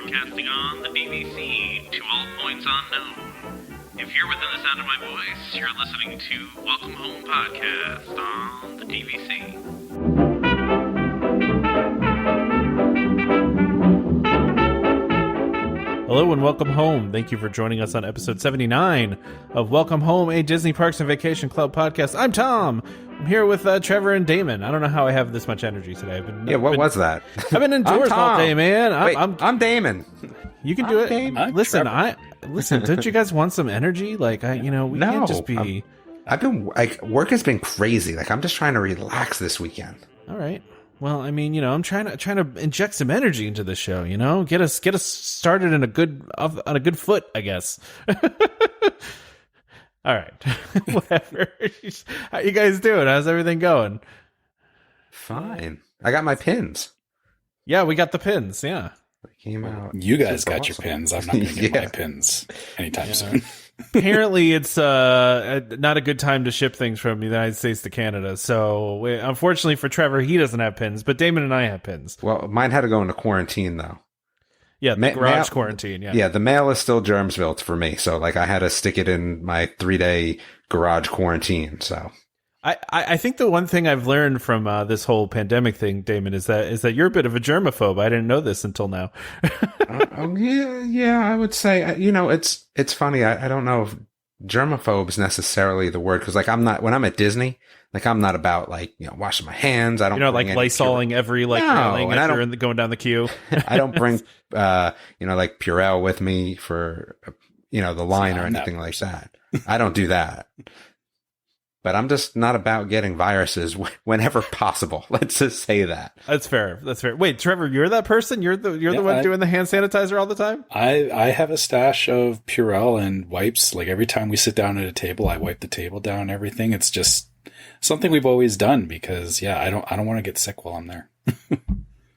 broadcasting on the DVC to all points unknown. If you're within the sound of my voice, you're listening to Welcome Home Podcast on the DVC. Hello and welcome home. Thank you for joining us on episode 79 of Welcome Home, a Disney Parks and Vacation Club podcast. I'm Tom. I'm here with Trevor and Damon. I don't know how I have this much energy today. What was that? I've been indoors all day, man. I'm Damon. You can do it. Damon. Listen, don't you guys want some energy? We can't just be. Work has been crazy. I'm just trying to relax this weekend. All right. Well, I'm trying to inject some energy into the show. Get us started on a good foot, I guess. All right, whatever. How you guys doing? How's everything going? Fine. I got my pins. Yeah, we got the pins. Yeah, they came out. You guys got your pins. I'm not going to get my pins anytime soon. Apparently, it's not a good time to ship things from the United States to Canada. So, unfortunately for Trevor, he doesn't have pins, but Damon and I have pins. Well, mine had to go into quarantine, though. Yeah, the garage quarantine, yeah. Yeah, the mail is still Germsville for me, so, I had to stick it in my 3-day garage quarantine, so... I think the one thing I've learned from this whole pandemic thing, Damon, is that you're a bit of a germaphobe. I didn't know this until now. Yeah, I would say, it's funny. I don't know if germaphobe is necessarily the word, because when I'm at Disney, I'm not about washing my hands. I don't, Lysoling every going down the queue. I don't bring Purell with me for the line or anything like that. I don't do that. But I'm just not about getting viruses whenever possible. Let's just say that. That's fair. Wait, Trevor, you're that person? You're the one doing the hand sanitizer all the time? I have a stash of Purell and wipes. Every time we sit down at a table, I wipe the table down and everything. It's just something we've always done because I don't want to get sick while I'm there.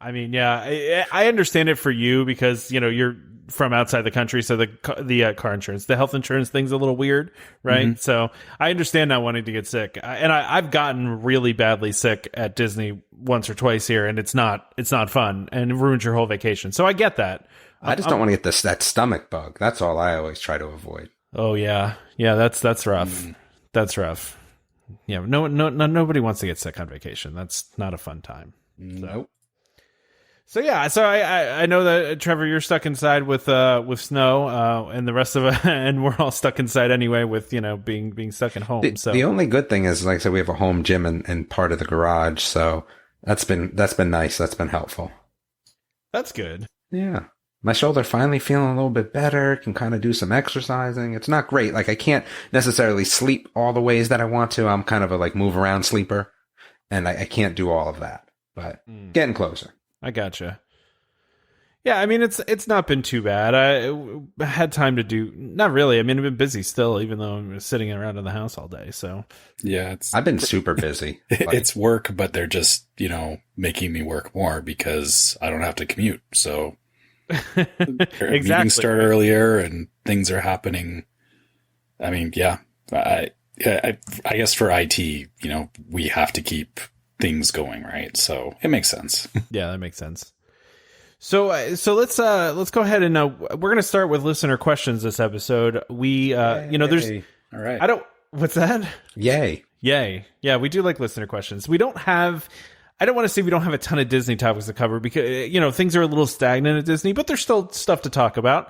I understand it for you because you're from outside the country, so the car insurance, the health insurance thing's a little weird, right? Mm-hmm. So I understand not wanting to get sick, and I've gotten really badly sick at Disney once or twice here, and it's not fun, and it ruins your whole vacation. So I get that. I just don't want to get that stomach bug. That's all I always try to avoid. Oh yeah, that's rough. That's rough. Yeah, no, nobody wants to get sick on vacation. That's not a fun time. Nope. So I know that Trevor, you're stuck inside with snow, and the rest of us, and we're all stuck inside anyway with being stuck at home. The only good thing is, like I said, we have a home gym and part of the garage, so that's been nice. That's been helpful. That's good. Yeah, my shoulder finally feeling a little bit better. Can kind of do some exercising. It's not great. I can't necessarily sleep all the ways that I want to. I'm kind of a move around sleeper, and I can't do all of that, but getting closer. I gotcha. Yeah, it's not been too bad. I had time to do, not really. I've been busy still, even though I'm sitting around in the house all day. So yeah, I've been super busy. It's work, but they're just making me work more because I don't have to commute. So exactly. Meetings start earlier and things are happening. I guess for IT, we have to keep things going, right? So it makes sense. Yeah, that makes sense. So let's go ahead and we're going to start with listener questions this episode. We there's all right. What's that? Yay. Yeah, we do like listener questions. I don't want to say we don't have a ton of Disney topics to cover because things are a little stagnant at Disney, but there's still stuff to talk about.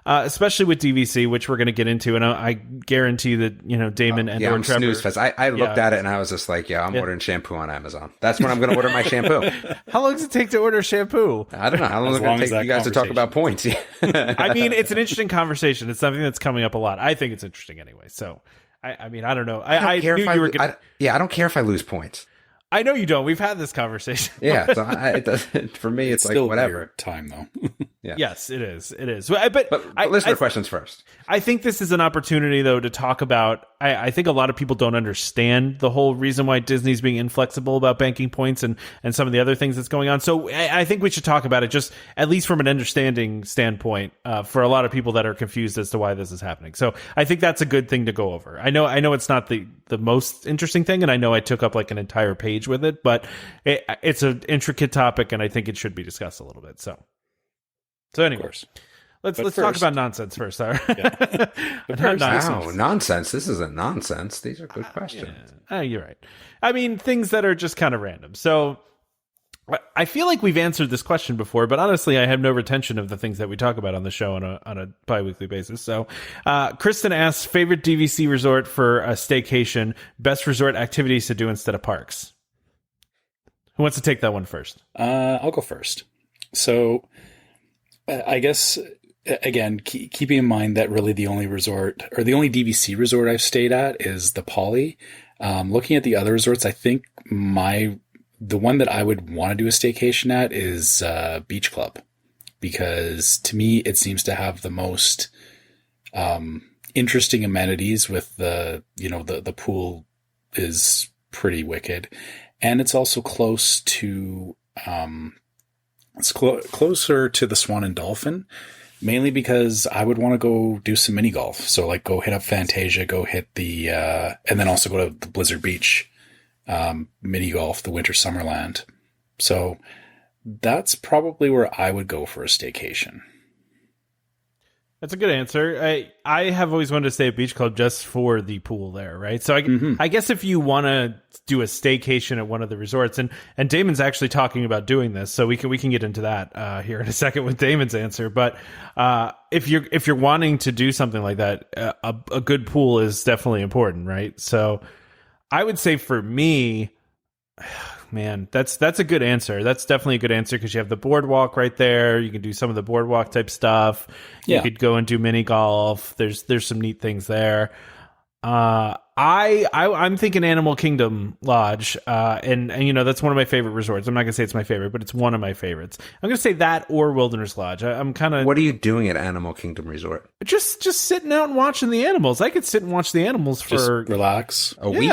Especially with DVC, which we're going to get into, and I guarantee that Damon and I'm Trevor. snooze fest. I looked at it and I was just like, I'm ordering shampoo on Amazon. That's when I'm going to order my shampoo. How long does it take to order shampoo? I don't know. How long is it going to take you guys to talk about points? It's an interesting conversation. It's something that's coming up a lot. I think it's interesting anyway. So I don't know. I knew you were going to. I don't care if I lose points. I know you don't. We've had this conversation. Yeah, so for me, it's still whatever time though. Yeah. Yes, it is. It is. But listener questions first. I think this is an opportunity, though, to talk about. I think a lot of people don't understand the whole reason why Disney's being inflexible about banking points and some of the other things that's going on. So I think we should talk about it, just at least from an understanding standpoint, for a lot of people that are confused as to why this is happening. So I think that's a good thing to go over. I know it's not the most interesting thing, and I know I took up an entire page with it, but it's an intricate topic, and I think it should be discussed a little bit. So So anyway, Of course. let's But talk first- about nonsense first. Sorry. But Not first- nonsense. Wow, nonsense. This isn't nonsense. These are good questions. You're right. I mean, things that are just kind of random. So I feel like we've answered this question before, but honestly, I have no retention of the things that we talk about on the show on a bi-weekly basis. So Kristen asks, favorite DVC resort for a staycation, best resort activities to do instead of parks. Who wants to take that one first? I'll go first. So I guess, again, keeping in mind that really the only resort or the only DVC resort I've stayed at is the Poly. Looking at the other resorts, I think the one that I would want to do a staycation at is Beach Club, because to me it seems to have the most interesting amenities. With the pool is pretty wicked, and it's also close to closer to the Swan and Dolphin, mainly because I would want to go do some mini golf. So like go hit up Fantasia, go hit the and then also go to the Blizzard Beach. Mini golf, the Winter Summerland. So that's probably where I would go for a staycation. That's a good answer. I have always wanted to stay at Beach Club just for the pool there, right? So I guess if you want to do a staycation at one of the resorts, and Damon's actually talking about doing this, so we can get into that here in a second with Damon's answer. But if you're wanting to do something like that, a good pool is definitely important, right? So I would say for me, man, that's a good answer. That's definitely a good answer because you have the boardwalk right there. You can do some of the boardwalk type stuff. You could go and do mini golf. There's some neat things there. I'm thinking Animal Kingdom Lodge, and that's one of my favorite resorts. I'm not gonna say it's my favorite, but it's one of my favorites. I'm gonna say that or Wilderness Lodge. I'm kind of. What are you doing at Animal Kingdom Resort? Just sitting out and watching the animals. I could sit and watch the animals for Just relax. A week?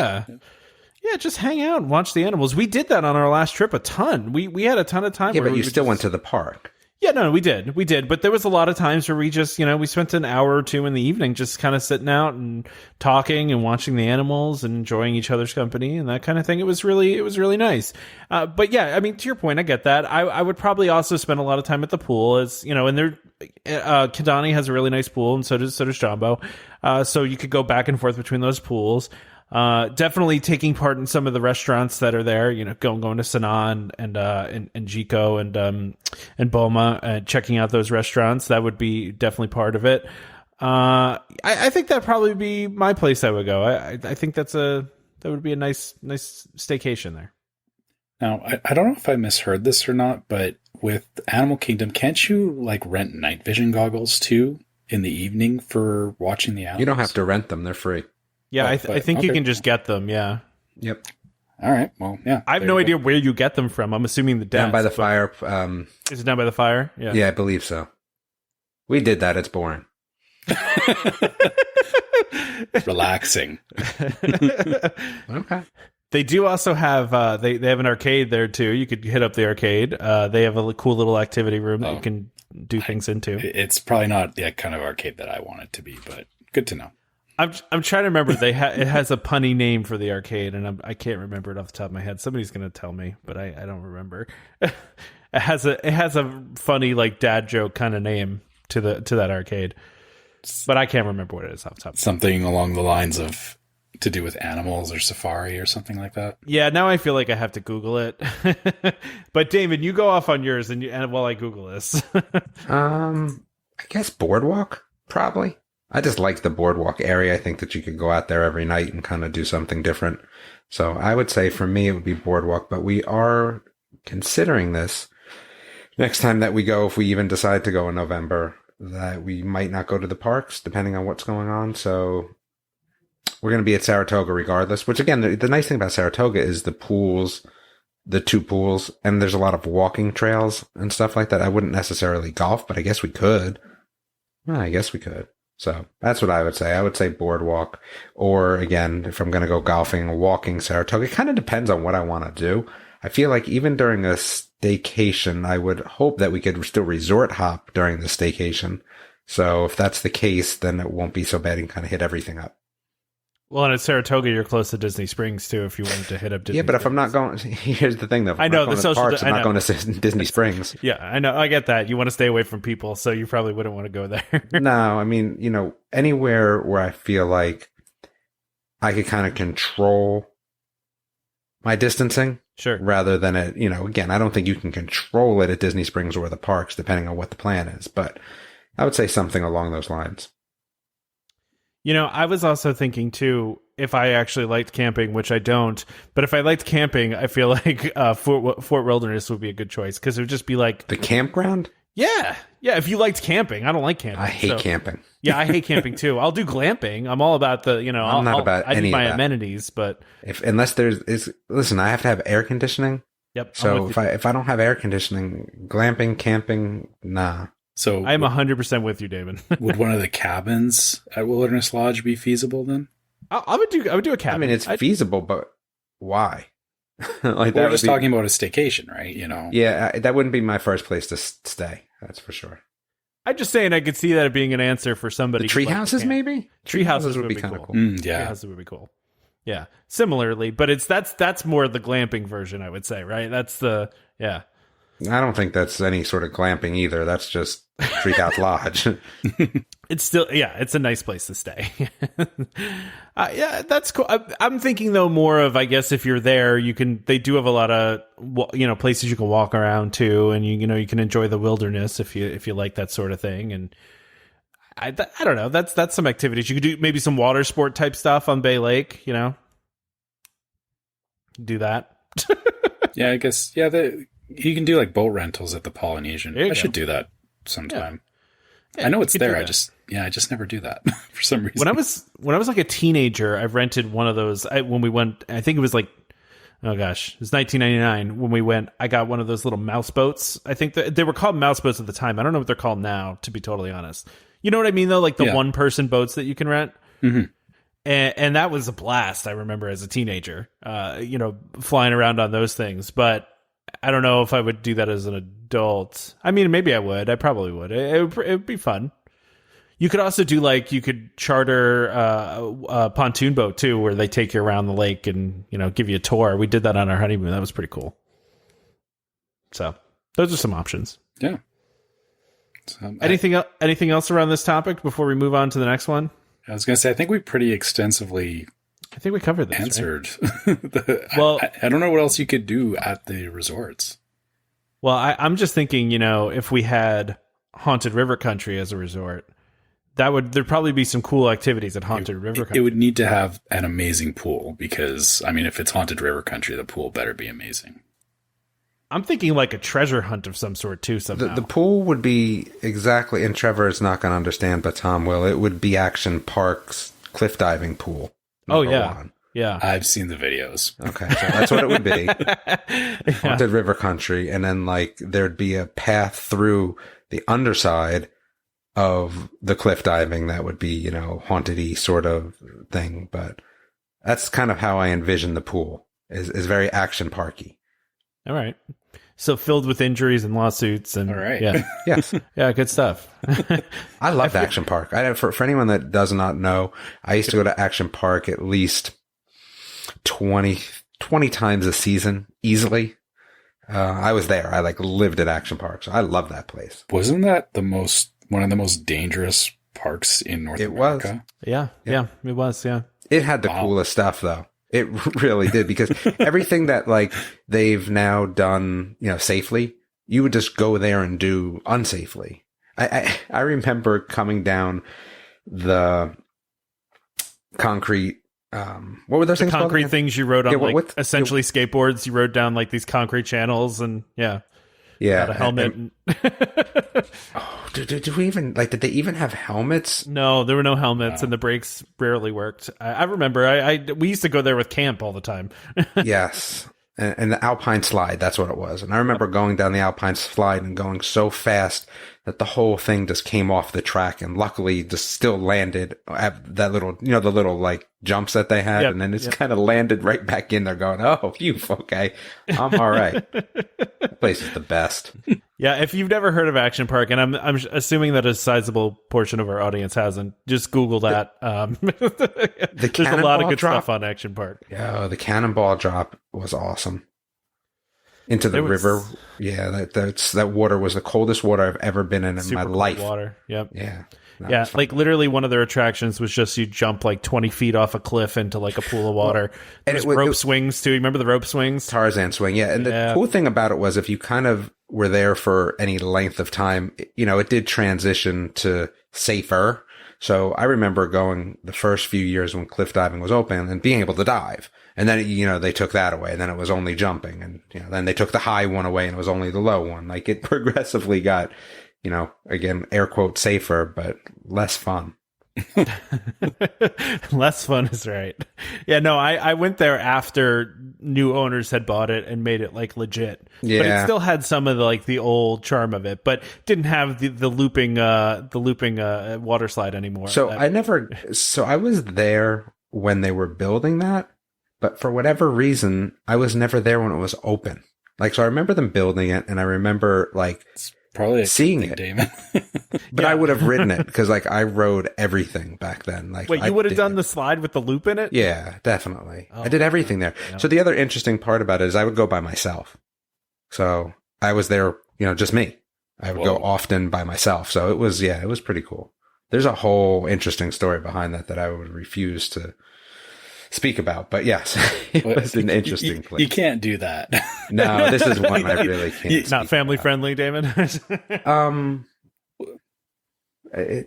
Yeah, just hang out and watch the animals. We did that on our last trip a ton. We had a ton of time. Yeah, where but we you would still just- went to the park. Yeah, no, we did. But there was a lot of times where we just, we spent an hour or two in the evening just kind of sitting out and talking and watching the animals and enjoying each other's company and that kind of thing. It was really nice. But yeah, I mean, to your point, I get that. I would probably also spend a lot of time at the pool, as and there, Kidani has a really nice pool, and so does Jumbo. So you could go back and forth between those pools. Definitely taking part in some of the restaurants that are there, going to Sanaa and Jico and Boma and checking out those restaurants. That would be definitely part of it. I think that'd probably be my place I would go. I think that would be a nice staycation there. Now, I don't know if I misheard this or not, but with Animal Kingdom, can't you like rent night vision goggles too in the evening for watching the animals? You don't have to rent them. They're free. Yeah, I think you okay. can just get them. Yeah. Yep. All right. Well, yeah. I have no idea where you get them from. I'm assuming the desk. Down by the but- fire. Is it down by the fire? Yeah. Yeah, I believe so. We did that. It's boring. Relaxing. Okay. They do also have they have an arcade there too. You could hit up the arcade. They have a cool little activity room that you can do things into. It's probably not the kind of arcade that I want it to be, but good to know. I'm trying to remember. It has a punny name for the arcade, and I can't remember it off the top of my head. Somebody's gonna tell me, but I don't remember. It has a funny like dad joke kind of name to that arcade, but I can't remember what it is off the top. Something along the lines of to do with animals or safari or something like that. Yeah, now I feel like I have to Google it. But Damon, you go off on yours, and while I Google this. I guess boardwalk, probably. I just like the boardwalk area. I think that you could go out there every night and kind of do something different. So I would say for me, it would be boardwalk, but we are considering this next time that we go, if we even decide to go in November, that we might not go to the parks depending on what's going on. So we're going to be at Saratoga regardless, which again, the nice thing about Saratoga is the pools, the two pools, and there's a lot of walking trails and stuff like that. I wouldn't necessarily golf, but I guess we could. So that's what I would say. I would say boardwalk, or again, if I'm going to go golfing, walking Saratoga. It kind of depends on what I want to do. I feel like even during a staycation, I would hope that we could still resort hop during the staycation. So if that's the case, then it won't be so bad and kind of hit everything up. Well, and at Saratoga, you're close to Disney Springs too. If you wanted to hit up Disney, Yeah, but if I'm Springs. not going, here's the thing though. If I I'm know not going the to social. parks, I'm I not know. going to Disney Springs. Yeah, I know. I get that. You want to stay away from people, so you probably wouldn't want to go there. No, I mean, anywhere where I feel like I could kind of control my distancing. Sure. Rather than again, I don't think you can control it at Disney Springs or the parks, depending on what the plan is. But I would say something along those lines. I was also thinking too, if I actually liked camping, which I don't, but if I liked camping, I feel like Fort Wilderness would be a good choice because it would just be like the campground. Yeah. If you liked camping, I don't like camping. I hate camping. Yeah, I hate camping too. I'll do glamping. I'm all about the, I'm not about I any need my of that. amenities, but Unless listen, I have to have air conditioning. Yep. So if I don't have air conditioning, glamping, camping, nah. So I'm 100% with you, David. would one of the cabins at Wilderness Lodge be feasible then? I would do a cabin. I mean, it's feasible, but why? Like We're just talking about a staycation, right? Yeah, that wouldn't be my first place to stay. That's for sure. I'm just saying I could see that being an answer for somebody. The tree houses, maybe? Tree houses would be kind cool. of cool. Tree houses would be cool. Yeah. Similarly, but that's more the glamping version, I would say, right? That's the I don't think that's any sort of glamping either. That's just Treehouse Lodge. It's still, it's a nice place to stay. Yeah, that's cool. I'm thinking though more of, I guess if you're there, they do have a lot of, places you can walk around to, and you can enjoy the wilderness if you like that sort of thing. And I don't know, that's some activities you could do, maybe some water sport type stuff on Bay Lake, do that. Yeah, I guess, you can do like boat rentals at the Polynesian. I should do that sometime. Yeah, I know it's there. I just never do that for some reason. When I was like a teenager, I rented one of those. When we went, I think it was like, oh gosh, it was 1999 when we went. I got one of those little mouse boats. I think they were called mouse boats at the time. I don't know what they're called now, to be totally honest. You know what I mean though, like the one person boats that you can rent. Mm-hmm. And that was a blast. I remember as a teenager, flying around on those things, but I don't know if I would do that as an adult. I mean, maybe I would. I probably would. It would be fun. You could also do you could charter a pontoon boat too, where they take you around the lake and give you a tour. We did that on our honeymoon. That was pretty cool. So those are some options. Yeah. So, anything else around this topic before we move on to the next one? I was going to say, I think we pretty extensively. I think we covered this. Answered. Right? Well, I don't know what else you could do at the resorts. Well, I'm just thinking, if we had Haunted River Country as a resort, there'd probably be some cool activities at Haunted River Country. It would need to have an amazing pool because, if it's Haunted River Country, the pool better be amazing. I'm thinking like a treasure hunt of some sort too. Somehow the pool would be exactly, and Trevor is not going to understand, but Tom will. It would be Action Park's cliff diving pool. One. Yeah, I've seen the videos. Okay, so that's what it would be. Haunted River Country, and then there'd be a path through the underside of the cliff diving that would be haunted-y sort of thing. But that's kind of how I envision the pool. Is very Action Parky. All right. So filled with injuries and lawsuits and all right. Yeah. Yes. Yeah, good stuff. I loved Action Park. For anyone that does not know, I used to go to Action Park at least 20 times a season easily. I was there. I lived at Action Park. So I love that place. Wasn't that one of the most dangerous parks in North America? Yeah, it was. Yeah. It had the coolest stuff though. It really did, because everything that they've now done, safely, you would just go there and do unsafely. I remember coming down the concrete. What were those things called? Concrete things you rode on, essentially skateboards. You rode down these concrete channels, and had a helmet. Did we even did they even have helmets? No, there were no helmets, and the brakes rarely worked. I remember we used to go there with camp all the time. Yes. And the Alpine slide, that's what it was. And I remember going down the Alpine slide and going so fast that the whole thing just came off the track, and luckily just still landed at that little, the little jumps that they had. And then it's kind of landed right back in there going, oh, phew, okay, I'm all right. That place is the best. Yeah, if you've never heard of Action Park, and I'm assuming that a sizable portion of our audience hasn't, just Google that. There's a lot of good stuff on Action Park. Yeah, the cannonball drop was awesome. Into the river. Yeah, that water was the coldest water I've ever been in my life. Water. Yep. Yeah. Yeah, like literally one of their attractions was just you jump like 20 feet off a cliff into like a pool of water. And it was rope swings too. You remember the rope swings? Tarzan swing, yeah. And the cool thing about it was if you kind of were there for any length of time, it did transition to safer. So I remember going the first few years when cliff diving was open and being able to dive. And then, they took that away and then it was only jumping. And, then they took the high one away and it was only the low one. Like it progressively got, again, air quote safer, but less fun. Less fun is right. Yeah, no, I went there after new owners had bought it and made it like legit. Yeah. But it still had some of the old charm of it, but didn't have the looping water slide anymore. So I was there when they were building that, but for whatever reason, I was never there when it was open. Like, so I remember them building it and I remember like probably seeing it, Damon. But I would have ridden it because like I rode everything back then. Like, wait, you would have done the slide with the loop in it? Yeah, definitely. I did everything there. Yeah. So the other interesting part about it is I would go by myself. So I was there, just me. I would go often by myself. So it was pretty cool. There's a whole interesting story behind that I would refuse to speak about, but yes, it was an interesting place. You can't do that. No, this is one I really can't. Not family friendly, Damon.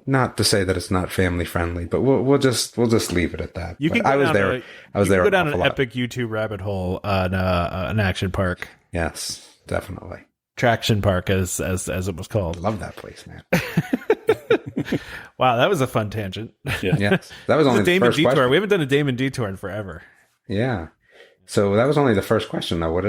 Not to say that it's not family friendly, but we'll just leave it at that. You can I was there. I was there. Go down an epic YouTube rabbit hole on an Action Park. Yes, definitely. Traction Park, as it was called. I love that place, man. Wow, that was a fun tangent. Yeah. Yes, that was only the Damon first detour. question. We haven't done a Damon detour in forever. Yeah. So that was only the first question, though. What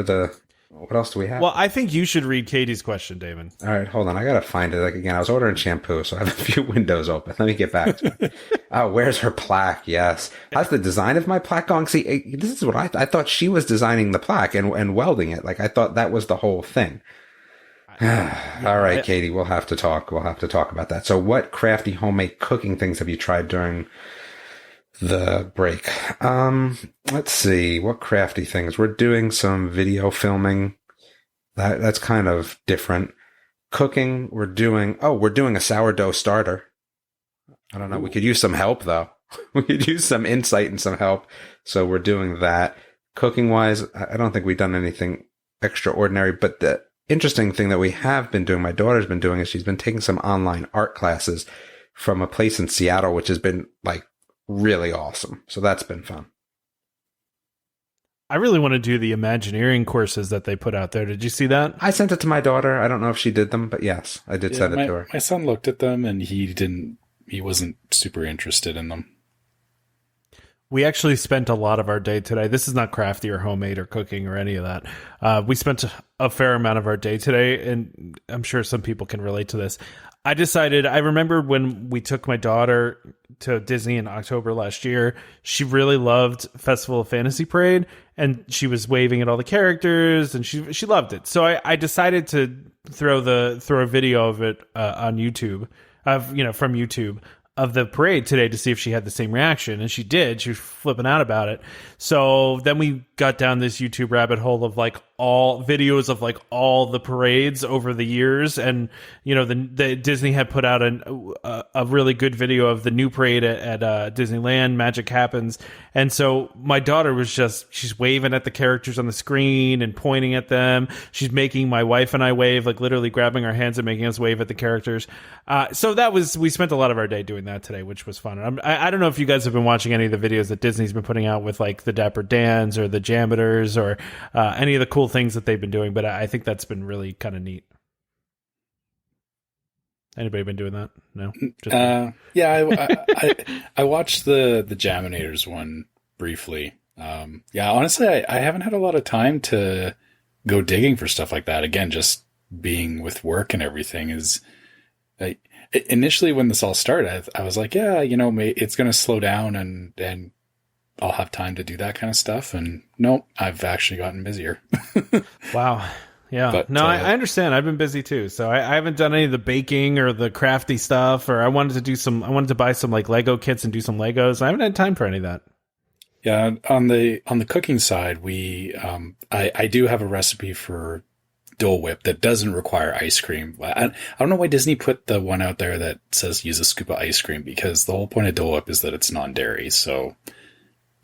else do we have? Well, I think you should read Katie's question, Damon. All right, hold on. I gotta find it. Like again, I was ordering shampoo, so I have a few windows open. Let me get back to it. Oh, where's her plaque? Yes. How's the design of my plaque going? See, this is what I thought she was designing the plaque and welding it. Like I thought that was the whole thing. All right, Katie, we'll have to talk about that. So what crafty homemade cooking things have you tried during the break? Let's see. What crafty things? We're doing some video filming. That's kind of different. Cooking, we're doing a sourdough starter. I don't know. We could use some help though. We could use some insight and some help. So we're doing that. Cooking wise, I don't think we've done anything extraordinary, but the interesting thing that we have been doing, my daughter's been doing, is she's been taking some online art classes from a place in Seattle, which has been like really awesome. So that's been fun. I really want to do the Imagineering courses that they put out there. Did you see that? I sent it to my daughter. I don't know if she did them, but yes, I did send it to her. My son looked at them and he wasn't super interested in them. We actually spent a lot of our day today. This is not crafty or homemade or cooking or any of that. We spent a fair amount of our day today, and I'm sure some people can relate to this. I remember when we took my daughter to Disney in October last year, she really loved Festival of Fantasy Parade, and she was waving at all the characters, and she loved it. So I decided to throw a video of it on YouTube, from YouTube, of the parade today to see if she had the same reaction, and she did. She was flipping out about it. So then we got down this YouTube rabbit hole of like all videos of like all the parades over the years, and the Disney had put out a really good video of the new parade at Disneyland, Magic Happens. And so my daughter she's waving at the characters on the screen and pointing at them. She's making my wife and I wave, like literally grabbing our hands and making us wave at the characters. So we spent a lot of our day doing that today, which was fun. I don't know if you guys have been watching any of the videos that Disney's been putting out with like the Dapper Dans or the Jameters or any of the cool things that they've been doing, but I think that's been really kind of neat. Anybody been doing that? No? I watched the Jaminators one briefly. Honestly, I haven't had a lot of time to go digging for stuff like that. Again, just being with work and everything is... initially, when this all started, I was like, it's going to slow down and I'll have time to do that kind of stuff. And no, I've actually gotten busier. Wow. Yeah. But, no, I understand. I've been busy too. So I haven't done any of the baking or the crafty stuff, or I wanted to buy some like Lego kits and do some Legos. I haven't had time for any of that. Yeah. On the cooking side, I do have a recipe for Dole Whip that doesn't require ice cream. I don't know why Disney put the one out there that says use a scoop of ice cream, because the whole point of Dole Whip is that it's non-dairy. So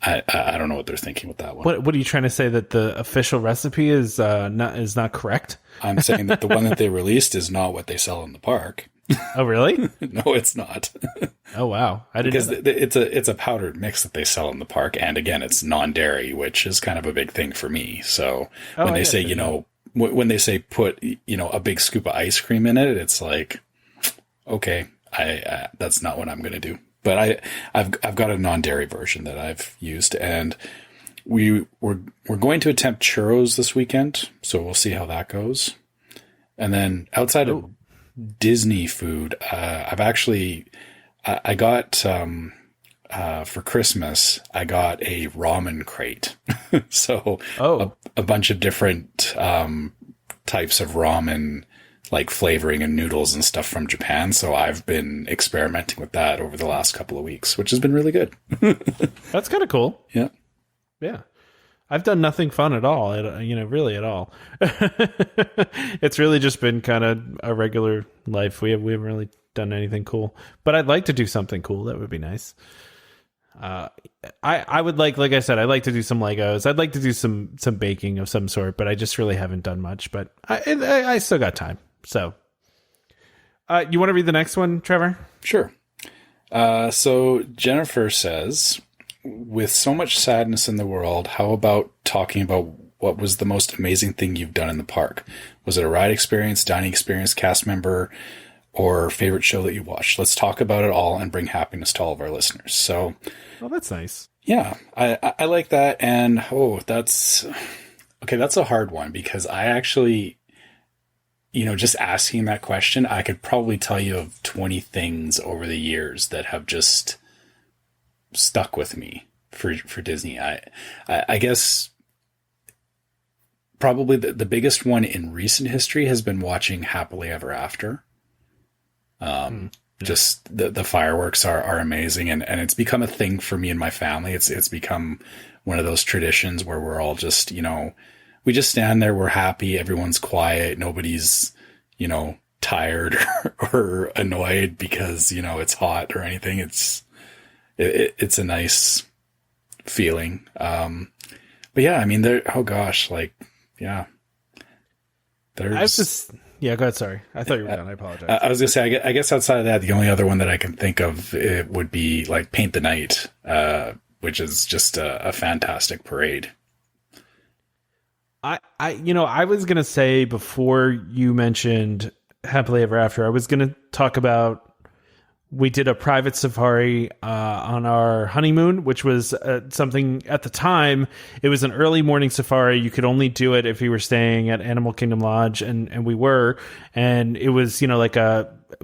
I don't know what they're thinking with that one. What are you trying to say, that the official recipe is not correct? I'm saying that the one that they released is not what they sell in the park. Oh, really? No, it's not. Oh, wow. I didn't know because it's a powdered mix that they sell in the park, and again, it's non-dairy, which is kind of a big thing for me. So when they say when they say put a big scoop of ice cream in it, it's like, okay, I that's not what I'm going to do. But I've got a non-dairy version that I've used, and we're going to attempt churros this weekend, so we'll see how that goes. And then outside of Disney food, I got for Christmas, I got a ramen crate. So a bunch of different types of ramen, like flavoring and noodles and stuff from Japan. So I've been experimenting with that over the last couple of weeks, which has been really good. That's kind of cool. Yeah. Yeah. I've done nothing fun at all, really at all. It's really just been kind of a regular life. We haven't really done anything cool, but I'd like to do something cool. That would be nice. I would like I said, I'd like to do some Legos. I'd like to do some baking of some sort, but I just really haven't done much, but I still got time. So, you want to read the next one, Trevor? Sure. So Jennifer says, with so much sadness in the world, how about talking about what was the most amazing thing you've done in the park? Was it a ride experience, dining experience, cast member, or favorite show that you watched? Let's talk about it all and bring happiness to all of our listeners. So, well, that's nice. Yeah, I like that. And that's a hard one, because I actually, just asking that question, I could probably tell you of 20 things over the years that have just stuck with me for Disney. I guess probably the biggest one in recent history has been watching Happily Ever After. Just the fireworks are amazing, and it's become a thing for me and my family. It's become one of those traditions where we're all just, we just stand there, we're happy, everyone's quiet, nobody's, tired or annoyed because, it's hot or anything. It's a nice feeling. But yeah, I mean, there's, yeah, go ahead. Sorry. I thought you were done. I apologize. I was going to say, I guess outside of that, the only other one that I can think of, it would be like Paint the Night, which is just a fantastic parade. I was going to say, before you mentioned Happily Ever After, I was going to talk about, we did a private safari on our honeymoon, which was something at the time. It was an early morning safari. You could only do it if you were staying at Animal Kingdom Lodge, and we were. And it was,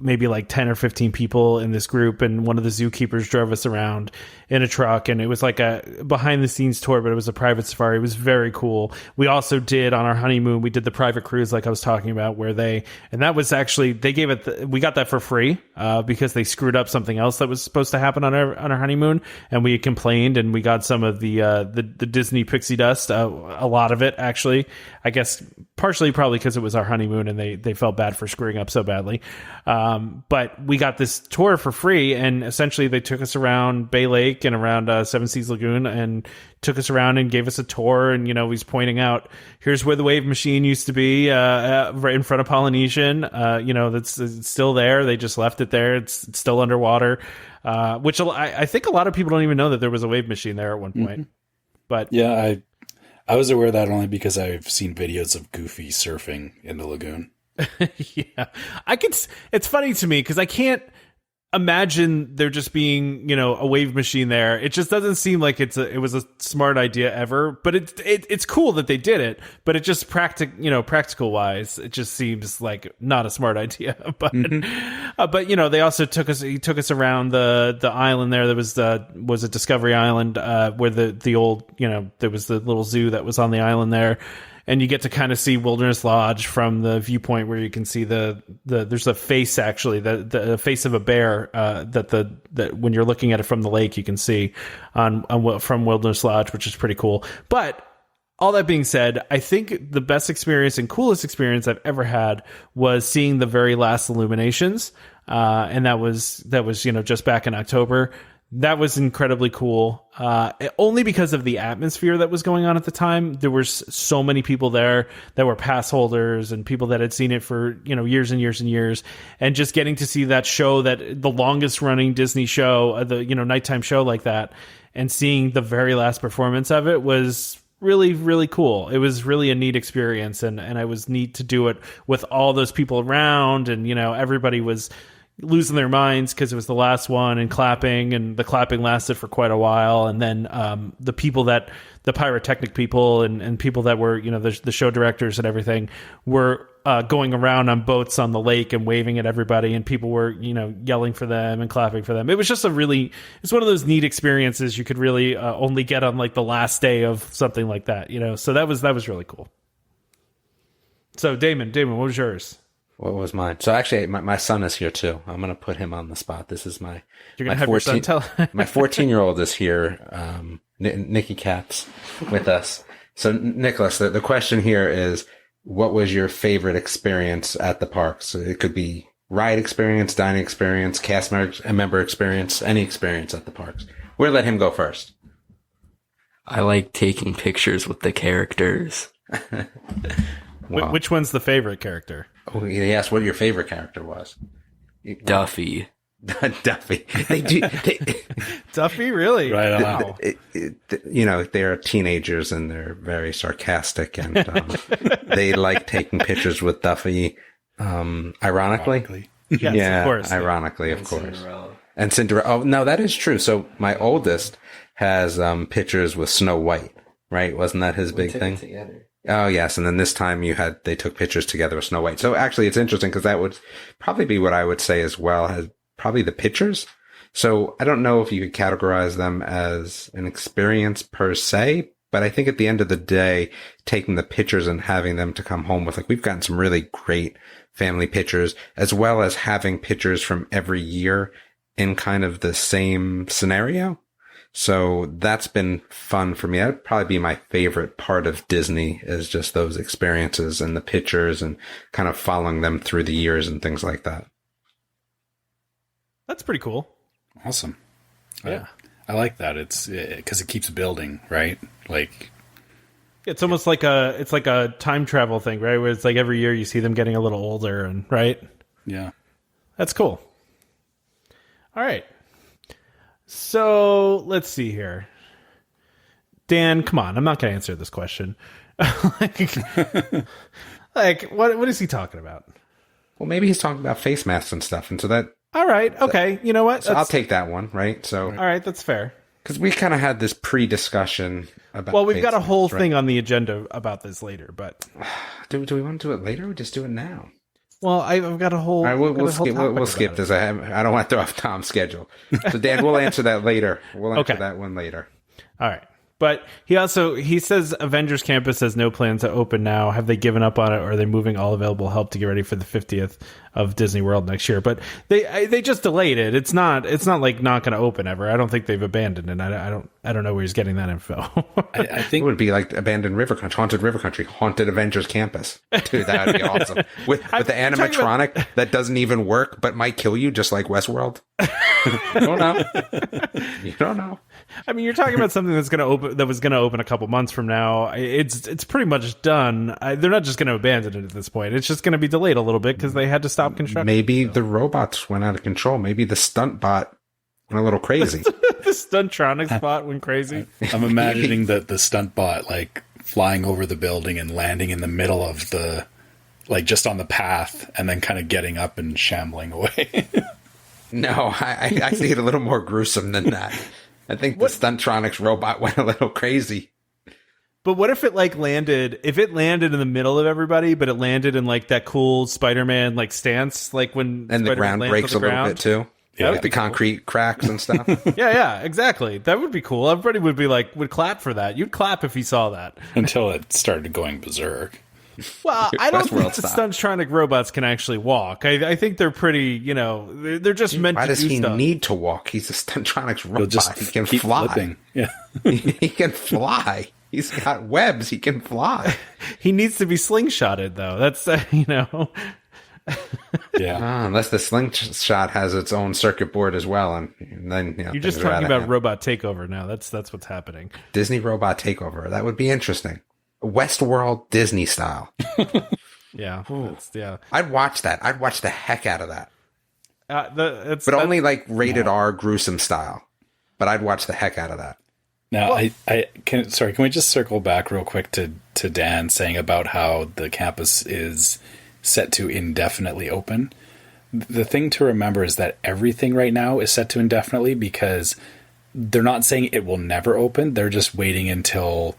maybe like 10 or 15 people in this group, and one of the zookeepers drove us around in a truck, and it was like a behind the scenes tour, but it was a private safari. It was very cool. We also did, on our honeymoon, we did the private cruise, like I was talking about, and that was actually, they gave it, we got that for free, because they screwed up something else that was supposed to happen on our honeymoon, and we complained, and we got some of the Disney pixie dust, a lot of it, actually. I guess partially probably because it was our honeymoon and they felt bad for screwing up so badly. But we got this tour for free, and essentially they took us around Bay Lake and around Seven Seas Lagoon, and took us around and gave us a tour. And, he's pointing out, here's where the wave machine used to be, right in front of Polynesian. It's still there. They just left it there. It's still underwater, which I think a lot of people don't even know that there was a wave machine there at one point. Mm-hmm. But yeah, I was aware of that only because I've seen videos of Goofy surfing in the lagoon. Yeah, it's funny to me because I can't imagine there just being, a wave machine there. It just doesn't seem like it was a smart idea ever, but it's cool that they did it, but it just practical wise, it just seems like not a smart idea. But, but they also took us around the island there. There was a Discovery Island, where the old, there was the little zoo that was on the island there. and you get to kind of see Wilderness Lodge from the viewpoint where you can see there's a face, actually, the face of a bear that when you're looking at it from the lake, you can see from Wilderness Lodge, which is pretty cool. But all that being said, I think the best experience and coolest experience I've ever had was seeing the very last illuminations. And that was, just back in October. That was incredibly cool. Only because of the atmosphere that was going on at the time. There were so many people there that were pass holders and people that had seen it for, years and years and years. And just getting to see that show, that the longest running Disney show, the nighttime show like that, and seeing the very last performance of it was really, really cool. It was really a neat experience, and I was neat to do it with all those people around, and everybody was losing their minds because it was the last one, and the clapping lasted for quite a while. And then the pyrotechnic people and people that were the show directors and everything were going around on boats on the lake and waving at everybody, and people were yelling for them and clapping for them. It was just it's one of those neat experiences you could really only get on like the last day of something like that, so that was really cool. So Damon, what was yours? What was mine? So actually, my son is here too. I'm going to put him on the spot. This is You're going to have your son tell? My 14-year-old is here. Nikki Katz with us. So Nicholas, the question here is, what was your favorite experience at the parks? So it could be ride experience, dining experience, cast member experience, any experience at the parks. We'll let him go first. I like taking pictures with the characters. Wow. Which one's the favorite character? Oh, he asked what your favorite character was. Duffy. Duffy. Duffy, really? Right on. They're teenagers and they're very sarcastic, and they like taking pictures with Duffy. Ironically. Yes, yeah, of course. ironically, of course. Cinderella. And Cinderella. Oh, no, that is true. So my oldest has pictures with Snow White, right? Wasn't that his big thing? Together. Oh, yes. And then this time they took pictures together with Snow White. So actually, it's interesting because that would probably be what I would say as well, as probably the pictures. So I don't know if you could categorize them as an experience per se, but I think at the end of the day, taking the pictures and having them to come home with, like, we've gotten some really great family pictures, as well as having pictures from every year in kind of the same scenario. So that's been fun for me. That'd probably be my favorite part of Disney, is just those experiences and the pictures and kind of following them through the years and things like that. That's pretty cool. Awesome. Yeah. I like that. It's because it keeps building, right? Like, It's almost like a time travel thing, right? Where it's like every year you see them getting a little older, and right? yeah. That's cool. All right. So let's see here. Dan, come on. I'm not going to answer this question. What is he talking about? Well, maybe he's talking about face masks and stuff. And so that. All right. Okay. You know what? So I'll take that one, right? So. All right. That's fair. Because we kind of had this pre-discussion about. Well, we've got a face whole masks, right? thing on the agenda about this later, but. Do we want to do it later, or we just do it now? Well, I've got a whole. All right, we'll topic skip about this. I don't want to throw off Tom's schedule. So Dan, we'll answer that later. We'll answer that one later. All right. But he says Avengers Campus has no plans to open now. Have they given up on it, or are they moving all available help to get ready for the 50th of Disney World next year? But they just delayed it. It's not like not going to open ever. I don't think they've abandoned it. I don't know where he's getting that info. I think It would be like abandoned haunted river country, haunted Avengers Campus. Dude, that would be awesome. With the animatronic that doesn't even work but might kill you, just like Westworld. You don't know. You don't know. I mean, you're talking about something that was going to open a couple months from now. It's pretty much done. They're not just going to abandon it at this point. It's just going to be delayed a little bit because they had to stop construction. Maybe the robots went out of control. Maybe the stunt bot went a little crazy. The Stuntronics bot went crazy. I'm imagining the stunt bot like flying over the building and landing in the middle of the, like, just on the path, and then kind of getting up and shambling away. No, I see it a little more gruesome than that. I think the Stuntronics robot went a little crazy. But what if it landed in the middle of everybody, but it landed in like that cool Spider-Man like stance, like when And the Spider-Man ground lands breaks on the a little ground? bit too. Yeah, Like the concrete cracks and stuff. Yeah, exactly. That would be cool. Everybody would clap for that. You'd clap if you saw that. until it started going berserk. Well, I don't think Westworld the style. stuntronic robots can actually walk. I think they're pretty, they're just meant Why to does do he stuff. need to walk? He's a Stuntronics He'll robot. just He can keep fly. flipping. Yeah. He can fly. He's got webs. He can fly. He needs to be slingshotted, though. That's, Yeah. Unless the slingshot has its own circuit board as well, and then You're just things are talking out of about hand. robot takeover now. That's what's happening. Disney robot takeover. That would be interesting. Westworld Disney style. Yeah, yeah. I'd watch that. I'd watch the heck out of that. But Only like rated R gruesome style. But I'd watch the heck out of that. Now, can we just circle back real quick to Dan saying about how the campus is set to indefinitely open? The thing to remember is that everything right now is set to indefinitely because they're not saying it will never open. They're just waiting until,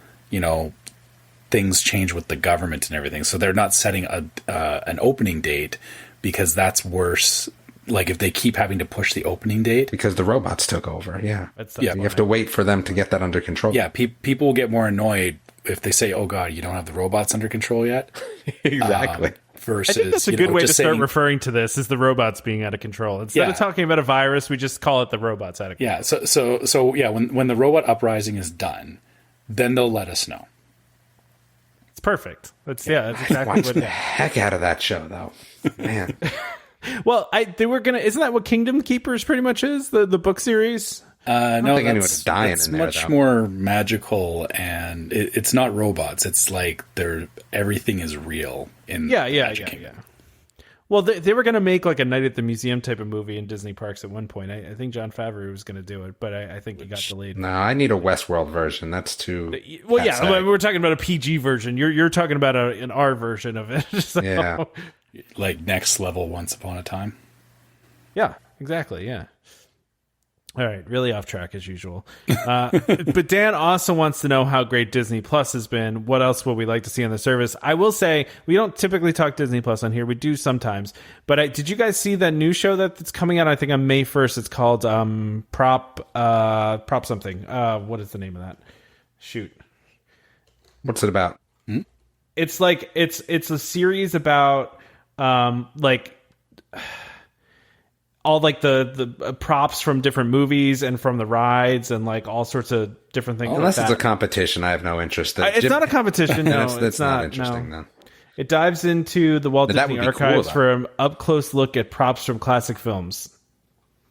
things change with the government and everything. So they're not setting an opening date because that's worse. Like if they keep having to push the opening date. Because the robots took over, yeah. Yeah. You have to wait for them to get that under control. Yeah, people will get more annoyed if they say, oh, God, you don't have the robots under control yet. Exactly. Versus, I think that's a good way to just start saying, referring to this is the robots being out of control. Instead of talking about a virus, we just call it the robots out of control. Yeah, so yeah, when the robot uprising is done, then they'll let us know. It's perfect. That's exactly Watch what the heck out of that show, though. Man. Well, they were gonna. Isn't that what Kingdom Keepers pretty much is? The book series. No, think anyone's dying it's in there, much though. more magical, and it's not robots. It's like everything is real in Magic Kingdom. Well, they were going to make like a Night at the Museum type of movie in Disney parks at one point. I think Jon Favreau was going to do it, but I think it got delayed. No, I need a Westworld version. That's too. Well, yeah, pathetic. we're talking about a PG version. You're talking about an R version of it. So, Yeah. Like next level Once Upon a Time. yeah, exactly. Yeah. All right, really off track as usual. But Dan also wants to know how great Disney Plus has been. What else would we like to see on the service? I will say we don't typically talk Disney Plus on here. We do sometimes. But did you guys see that new show that's coming out? I think on May 1st. It's called Prop something. What is the name of that? Shoot. What's it about? It's like it's a series about like all like the props from different movies and from the rides and like all sorts of different things. Unless like it's a that. competition, I have no interest. It's not a competition. No, that's it's not interesting. No. Then It dives into the Walt But that Disney would be cool, Archives though. for an up close look at props from classic films.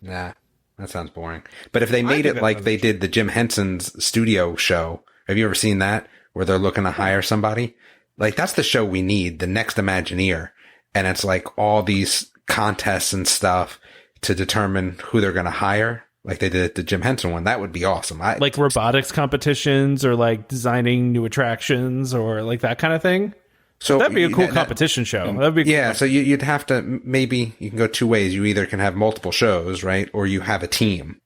Nah, that sounds boring. But if they made think it that like sounds they did the Jim Henson's studio show, have you ever seen that? Where they're looking to hire somebody? Like that's the show we need, the next Imagineer. And it's like all these contests and stuff to determine who they're going to hire. Like they did at the Jim Henson one. That would be awesome. Like robotics competitions or like designing new attractions or like that kind of thing. So That'd be a cool competition show. That'd be Yeah, so you'd have to, maybe you can go two ways. You either can have multiple shows, right? Or you have a team.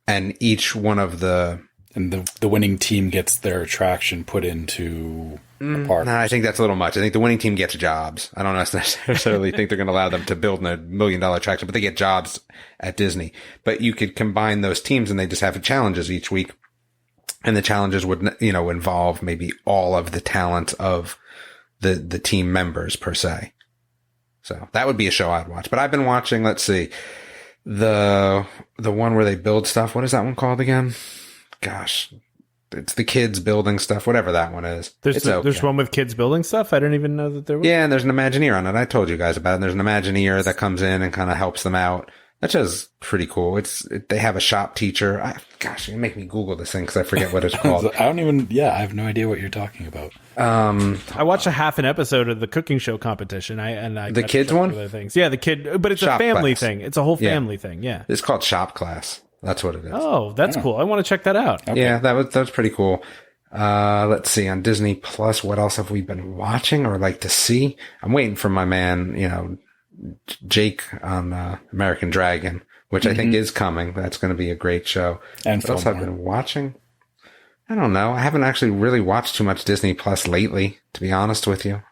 And each one of the... And the winning team gets their attraction put into a park. No, I think that's a little much. I think the winning team gets jobs. I don't necessarily think they're going to allow them to build a $1 million attraction, but they get jobs at Disney. But you could combine those teams and they just have challenges each week. And the challenges would, involve maybe all of the talent of the team members per se. So that would be a show I'd watch. But I've been watching, let's see, the one where they build stuff. What is that one called again? Gosh, it's the kids building stuff, whatever that one is. There's one with kids building stuff. I didn't even know that there was. Yeah, and there's an Imagineer on it. I told you guys about it. And there's an Imagineer that comes in and kind of helps them out. That show's pretty cool. They have a shop teacher. You make me Google this thing because I forget what it's called. I have no idea what you're talking about. I watched a half an episode of the cooking show competition. I The got kids to check one? other things. Yeah, the kid, but it's Shop a family class. thing. It's a whole family thing. Yeah. It's called Shop Class. That's what it is. Oh, that's cool. I want to check that out. Okay. Yeah, that was pretty cool. Let's see, on Disney Plus, what else have we been watching or like to see? I'm waiting for my man, Jake on American Dragon, which I think is coming. That's going to be a great show. And what else have I Fillmore. been watching? I don't know. I haven't actually really watched too much Disney Plus lately, to be honest with you.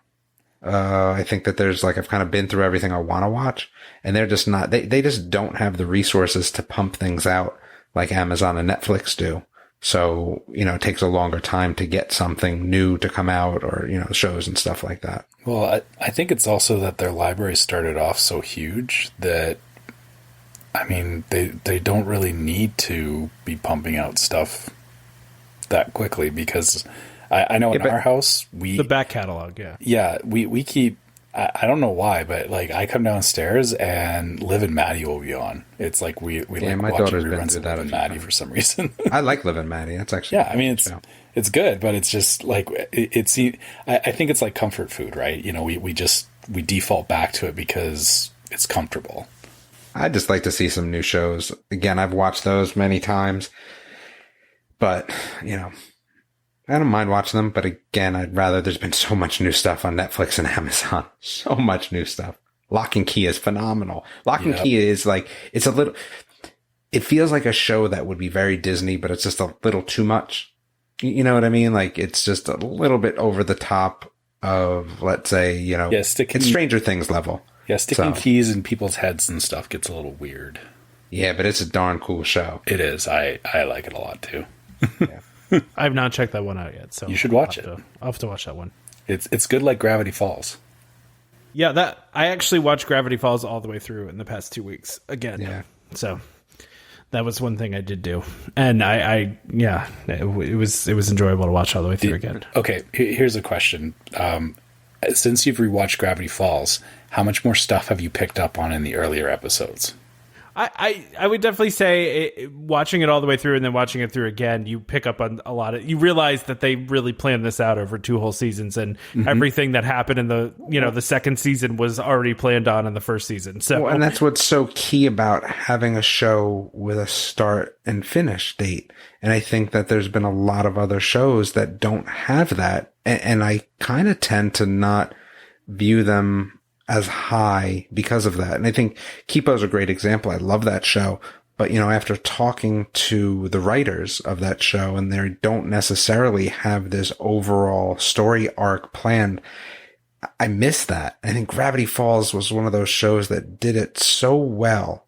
I think that there's like, I've kind of been through everything I want to watch, and they're just not, they just don't have the resources to pump things out like Amazon and Netflix do. So, it takes a longer time to get something new to come out, or, shows and stuff like that. Well, I think it's also that their library started off so huge that, I mean, they don't really need to be pumping out stuff that quickly, because I know in our house, the back catalog, we keep, I don't know why, but like I come downstairs and Liv and Maddie will be on. It's like we like my watching daughter's been reruns through of that Liv and Maddie for some reason. I like Liv and Maddie. That's actually I mean it's good, but it's just like I think it's like comfort food, right? We default back to it because it's comfortable. I'd just like to see some new shows. Again, I've watched those many times, but I don't mind watching them, but again, I'd rather, there's been so much new stuff on Netflix and Amazon. So much new stuff. Lock and Key is phenomenal. Lock and Key is like, it feels like a show that would be very Disney, but it's just a little too much. You know what I mean? Like, it's just a little bit over the top of, let's say, it's Stranger Things level. Yeah, sticking keys in people's heads and stuff gets a little weird. Yeah, but it's a darn cool show. It is. I like it a lot too. Yeah. I have not checked that one out yet, so you should watch it. I'll have to watch that one. It's good, like Gravity Falls. Yeah, I actually watched Gravity Falls all the way through in the past 2 weeks again. Yeah, so that was one thing I did do, and it was enjoyable to watch all the way through again. Okay, here's a question. Since you've rewatched Gravity Falls, how much more stuff have you picked up on in the earlier episodes? I would definitely say watching it all the way through and then watching it through again, you pick up on a lot of, you realize that they really planned this out over 2 whole seasons, and everything that happened in the second season was already planned on in the first season. So, and that's what's so key about having a show with a start and finish date. And I think that there's been a lot of other shows that don't have that. And I kind of tend to not view them as high because of that. And I think Kipo's a great example. I love that show. But, after talking to the writers of that show, and they don't necessarily have this overall story arc planned, I miss that. I think Gravity Falls was one of those shows that did it so well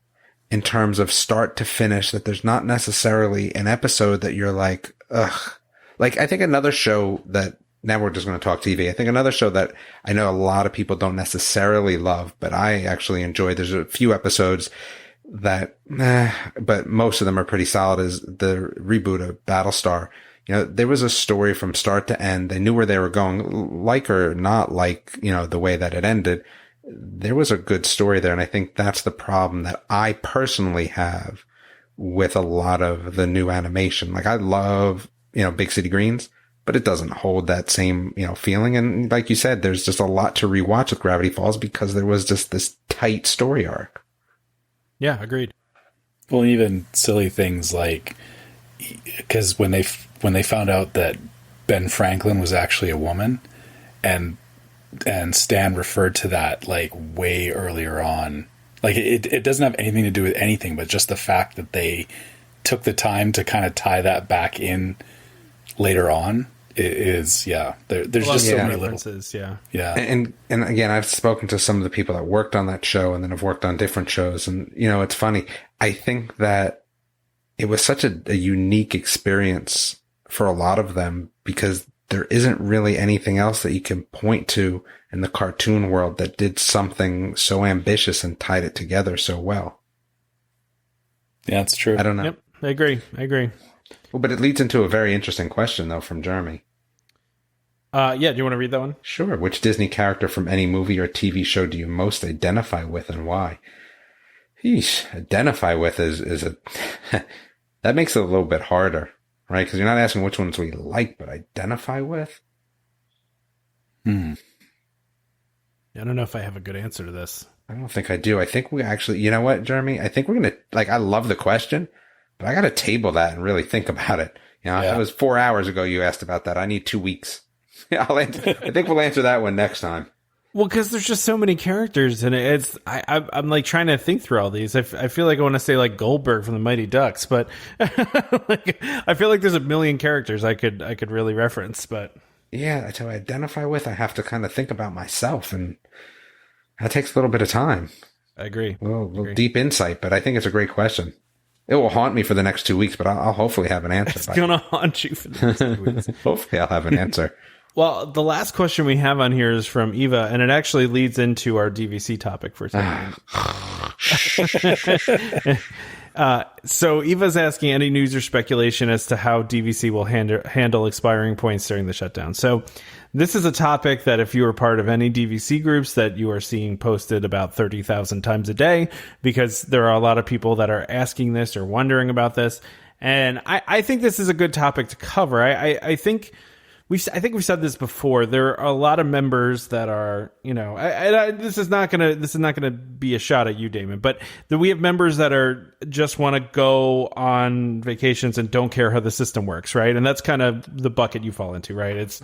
in terms of start to finish that there's not necessarily an episode that you're like, ugh. Like, I think another show that, now we're just going to talk TV. I think another show that I know a lot of people don't necessarily love, but I actually enjoy, there's a few episodes that, but most of them are pretty solid, is the reboot of Battlestar. There was a story from start to end. They knew where they were going, like or not like, the way that it ended. There was a good story there. And I think that's the problem that I personally have with a lot of the new animation. Like, I love, Big City Greens, but it doesn't hold that same, feeling. And like you said, there's just a lot to rewatch with Gravity Falls because there was just this tight story arc. Yeah, agreed. Well, even silly things like, because when they found out that Ben Franklin was actually a woman, and Stan referred to that like way earlier on, like it doesn't have anything to do with anything, but just the fact that they took the time to kind of tie that back in later on. There's just so many references. Yeah. And again, I've spoken to some of the people that worked on that show and then have worked on different shows. And, it's funny. I think that it was such a unique experience for a lot of them because there isn't really anything else that you can point to in the cartoon world that did something so ambitious and tied it together so well. Yeah, it's true. I don't know. Yep, I agree. Well, but it leads into a very interesting question, though, from Jeremy. Do you want to read that one? Sure. Which Disney character from any movie or TV show do you most identify with, and why? Identify with is a that makes it a little bit harder, right? Because you're not asking which ones we like, but identify with. I don't know if I have a good answer to this. I don't think I do. I think we actually, you know what, Jeremy? I think we're going to, I love the question, but I got to table that and really think about it. That was 4 hours ago you asked about that. I need 2 weeks. I think we'll answer that one next time. Well, because there's just so many characters, and I'm like trying to think through all these. I feel like I want to say like Goldberg from the Mighty Ducks, but I feel like there's a million characters I could really reference. But to identify with, I have to kind of think about myself, and that takes a little bit of time. I agree. A little deep insight, but I think it's a great question. It will haunt me for the next 2 weeks, but I'll hopefully have an answer. It's going to haunt you for the next 2 weeks. Hopefully I'll have an answer. Well, the last question we have on here is from Eva, and it actually leads into our DVC topic for today. So Eva's asking any news or speculation as to how DVC will handle expiring points during the shutdown. So this is a topic that if you are part of any DVC groups that you are seeing posted about 30,000 times a day, because there are a lot of people that are asking this or wondering about this. And I think this is a good topic to cover. I think we've said this before. There are a lot of members that are, this is not gonna be a shot at you, Damon, but we have members that are just want to go on vacations and don't care how the system works, right? And that's kind of the bucket you fall into, right? It's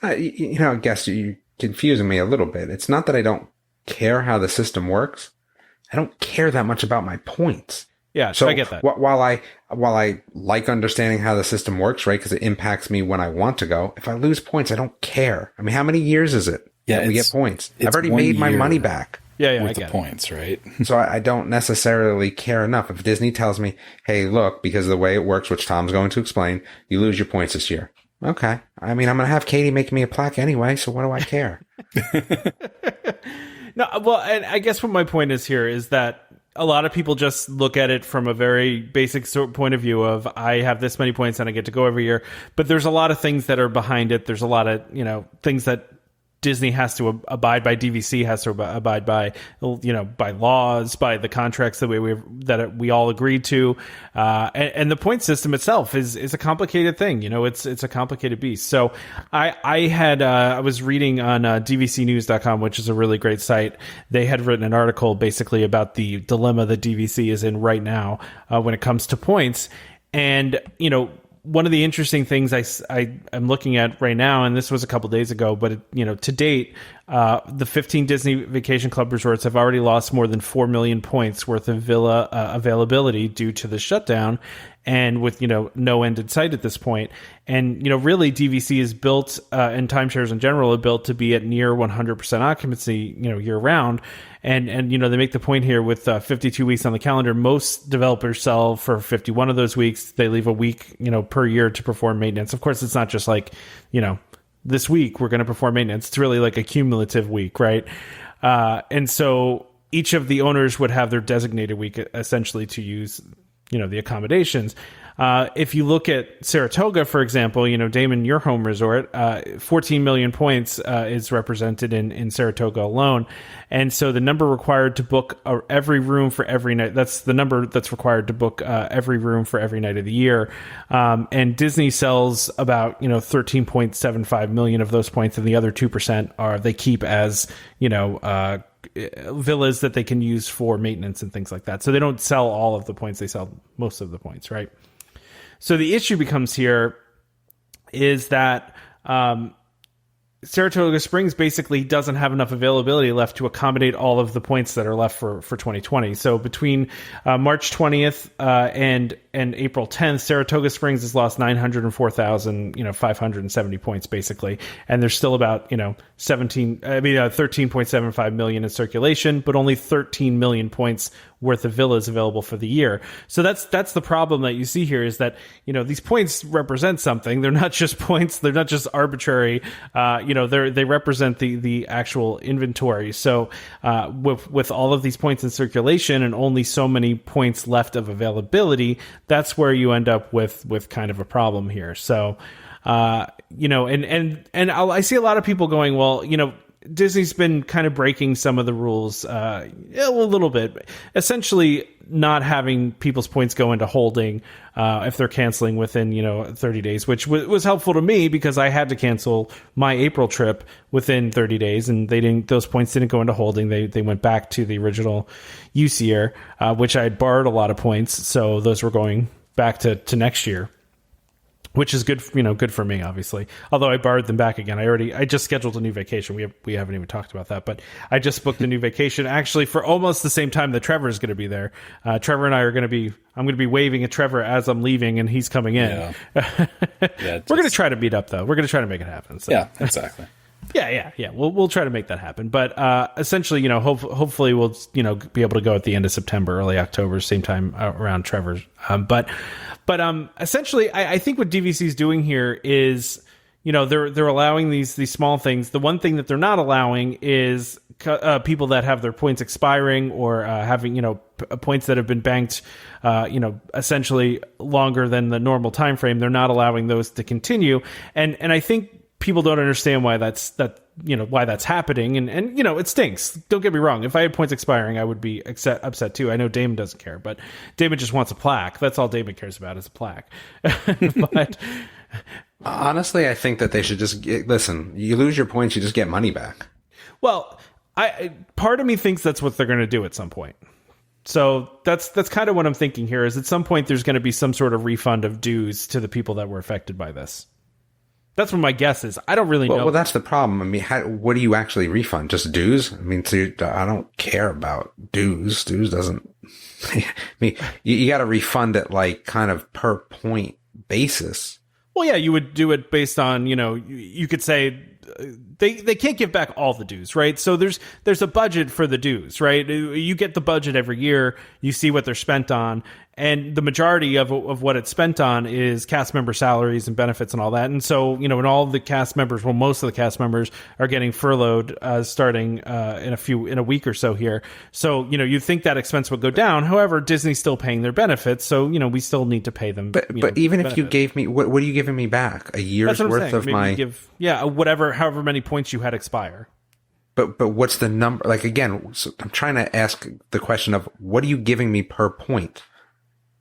not, I guess you're confusing me a little bit. It's not that I don't care how the system works. I don't care that much about my points. Yeah, so I get that. While I like understanding how the system works, right, because it impacts me when I want to go, if I lose points, I don't care. I mean, how many years is it that we get points? I've already made my money back. Yeah, with the points, right? So I don't necessarily care enough. If Disney tells me, hey, look, because of the way it works, which Tom's going to explain, you lose your points this year. Okay. I mean, I'm going to have Katie make me a plaque anyway, so what do I care? No, well, and I guess what my point is here is that a lot of people just look at it from a very basic point of view of I have this many points and I get to go every year. But there's a lot of things that are behind it. There's a lot of, things that Disney has to abide by, DVC has to abide by, by laws, by the contracts that we all agreed to. And the point system itself is a complicated thing. It's a complicated beast. So I was reading on dvcnews.com, which is a really great site. They had written an article basically about the dilemma that DVC is in right now when it comes to points. And, one of the interesting things I'm looking at right now, and this was a couple days ago, but to date, the 15 Disney Vacation Club resorts have already lost more than 4 million points worth of villa availability due to the shutdown, and with no end in sight at this point. And really, DVC is built, and timeshares in general are built to be at near 100% occupancy, year round. And they make the point here with 52 weeks on the calendar. Most developers sell for 51 of those weeks. They leave a week, per year to perform maintenance. Of course, it's not just like, this week we're going to perform maintenance. It's really like a cumulative week, right? And so each of the owners would have their designated week essentially to use, the accommodations. If you look at Saratoga, for example, Damon, your home resort, 14 million points is represented in Saratoga alone. And so the number required to book every room for every night, that's the number that's required to book every room for every night of the year. And Disney sells about, 13.75 million of those points, and the other 2% they keep as, villas that they can use for maintenance and things like that. So they don't sell all of the points, they sell most of the points, right? So the issue becomes here is that Saratoga Springs basically doesn't have enough availability left to accommodate all of the points that are left for 2020. So between March 20th and April 10th, Saratoga Springs has lost 904,570 points basically, and there's still about 13.75 million in circulation, but only 13 million points worth of villas available for the year. So that's the problem that you see here is that these points represent something. They're not just points. They're not just arbitrary. They represent the actual inventory. So with all of these points in circulation and only so many points left of availability, that's where you end up with kind of a problem here. So I see a lot of people going, well, Disney's been kind of breaking some of the rules a little bit, essentially not having people's points go into holding if they're canceling within 30 days, which was helpful to me because I had to cancel my April trip within 30 days, and those points didn't go into holding. They went back to the original use year, which I had borrowed a lot of points, so those were going back to next year. which is good, good for me, obviously. Although I borrowed them back again. I just scheduled a new vacation. We haven't even talked about that, but I just booked a new vacation actually for almost the same time that Trevor is going to be there. Trevor and I I'm going to be waving at Trevor as I'm leaving and he's coming in. Yeah. We're going to try to meet up though. We're going to try to make it happen. So. Yeah, exactly. Yeah. We'll try to make that happen. But essentially, hopefully we'll be able to go at the end of September, early October, same time around Trevor's. But essentially, I think what DVC is doing here is, they're allowing these small things. The one thing that they're not allowing is people that have their points expiring or having points that have been banked, essentially longer than the normal time frame. They're not allowing those to continue, and I think people don't understand why that's happening, and it stinks. Don't get me wrong. If I had points expiring, I would be upset too. I know Damon doesn't care, but Damon just wants a plaque. That's all Damon cares about is a plaque. But honestly, I think that they should just listen. You lose your points, you just get money back. Well, part of me thinks that's what they're going to do at some point. So that's kind of what I'm thinking here. Is at some point there's going to be some sort of refund of dues to the people that were affected by this. That's what my guess is. I don't really know. Well, that's the problem. I mean, what do you actually refund? Just dues? I mean, I don't care about dues. Dues doesn't. I mean, you got to refund it like kind of per point basis. Well, yeah, you would do it based on, you could say they can't give back all the dues, right? So there's a budget for the dues, right? You get the budget every year, you see what they're spent on, and the majority of what it's spent on is cast member salaries and benefits and all that. And so, and all the cast members, well, most of the cast members are getting furloughed starting in a week or so here. So, you think that expense would go down. However, Disney's still paying their benefits, so we still need to pay them. But even if you gave me, what are you giving me back? A year's worth of my however many points you had expire. But what's the number? Like, again, so I'm trying to ask the question of what are you giving me per point?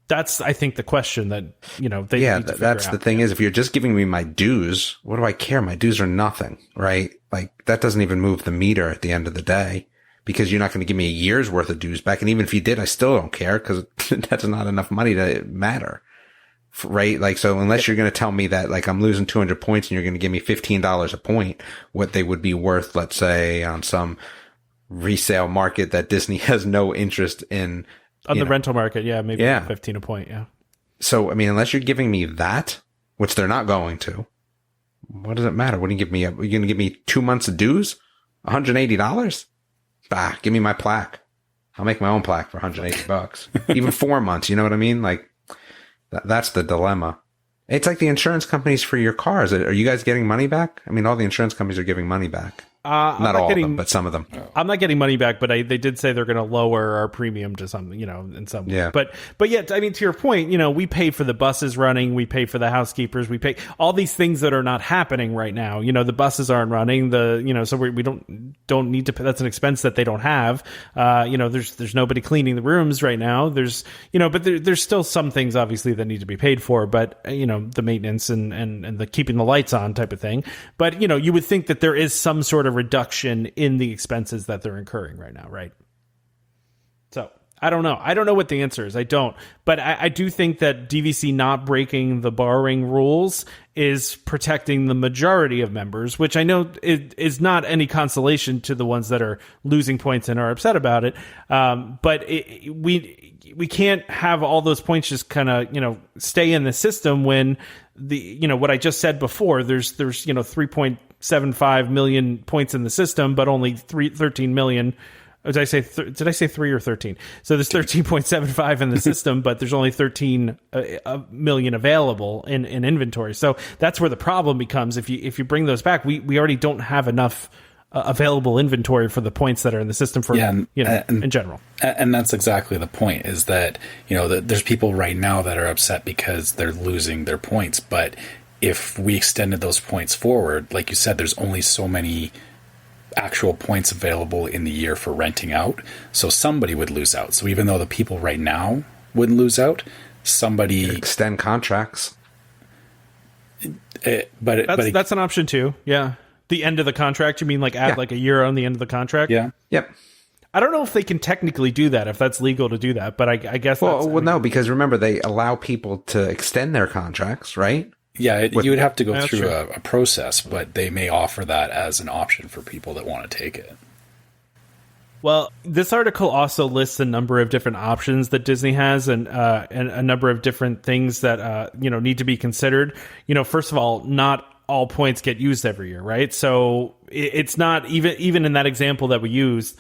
That's, I think, the question that, they need to figure that's out. the thing is, if you're just giving me my dues, what do I care? My dues are nothing, right? Like, that doesn't even move the meter at the end of the day because you're not going to give me a year's worth of dues back. And even if you did, I still don't care because that's not enough money to matter, right? Like, so unless you're going to tell me that, like, I'm losing 200 points and you're going to give me $15 a point, what they would be worth, let's say, on some resale market that Disney has no interest in. On the rental market, maybe 15 a point, yeah. So, I mean, unless you're giving me that, which they're not going to, what does it matter? What do you give me? Are you going to give me 2 months of dues? $180? Bah, give me my plaque. I'll make my own plaque for $180. Even 4 months, you know what I mean? Like, that's the dilemma. It's like the insurance companies for your cars. Are you guys getting money back? I mean, all the insurance companies are giving money back. Not all of them, but some of them. I'm not getting money back, but they did say they're going to lower our premium to some, in some way. Yeah. But yeah, I mean, to your point, we pay for the buses running, we pay for the housekeepers, we pay all these things that are not happening right now. The buses aren't running, so we don't need to pay. That's an expense that they don't have. There's nobody cleaning the rooms right now. There's still some things obviously that need to be paid for, but the maintenance and the keeping the lights on type of thing. But you would think that there is some sort of reduction in the expenses that they're incurring right now, right? So I don't know what the answer is. I don't, but I do think that DVC not breaking the borrowing rules is protecting the majority of members, which I know is not any consolation to the ones that are losing points and are upset about it. But we can't have all those points just kind of stay in the system when what I just said before. There's 3.75 million points in the system, but only 13 million. Did I say 3 or 13? So there's 13.75 in the system, but there's only 13 million available in inventory. So that's where the problem becomes. If you bring those back, we already don't have enough available inventory for the points that are in the system for in general. And that's exactly the point, is that there's people right now that are upset because they're losing their points, but if we extended those points forward, like you said, there's only so many actual points available in the year for renting out. So somebody would lose out. So even though the people right now wouldn't lose out, somebody extend contracts. That's an option too. Yeah. The end of the contract. You mean like add like a year on the end of the contract? Yeah. Yep. I don't know if they can technically do that, if that's legal to do that, but I guess no, because remember, they allow people to extend their contracts, right? Yeah, you would have to go through a process, but they may offer that as an option for people that want to take it. Well, this article also lists a number of different options that Disney has, and a number of different things that need to be considered. First of all, not all points get used every year, right? So it's not even in that example that we used.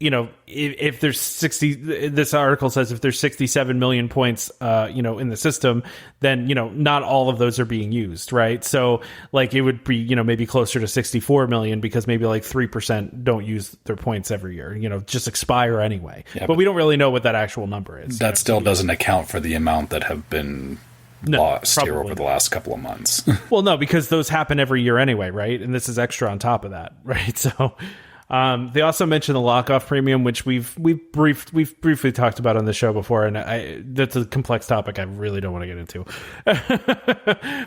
If there's 60, this article says if there's 67 million points, in the system, then, not all of those are being used, right? So like it would be, maybe closer to 64 million because maybe like 3% don't use their points every year, just expire anyway. Yeah, but we don't really know what that actual number is. That still doesn't account for the amount that have been lost here over the last couple of months. Well, no, because those happen every year anyway, right? And this is extra on top of that, right? So they also mentioned the lock-off premium, which we've briefly talked about on the show before, and that's a complex topic I really don't want to get into.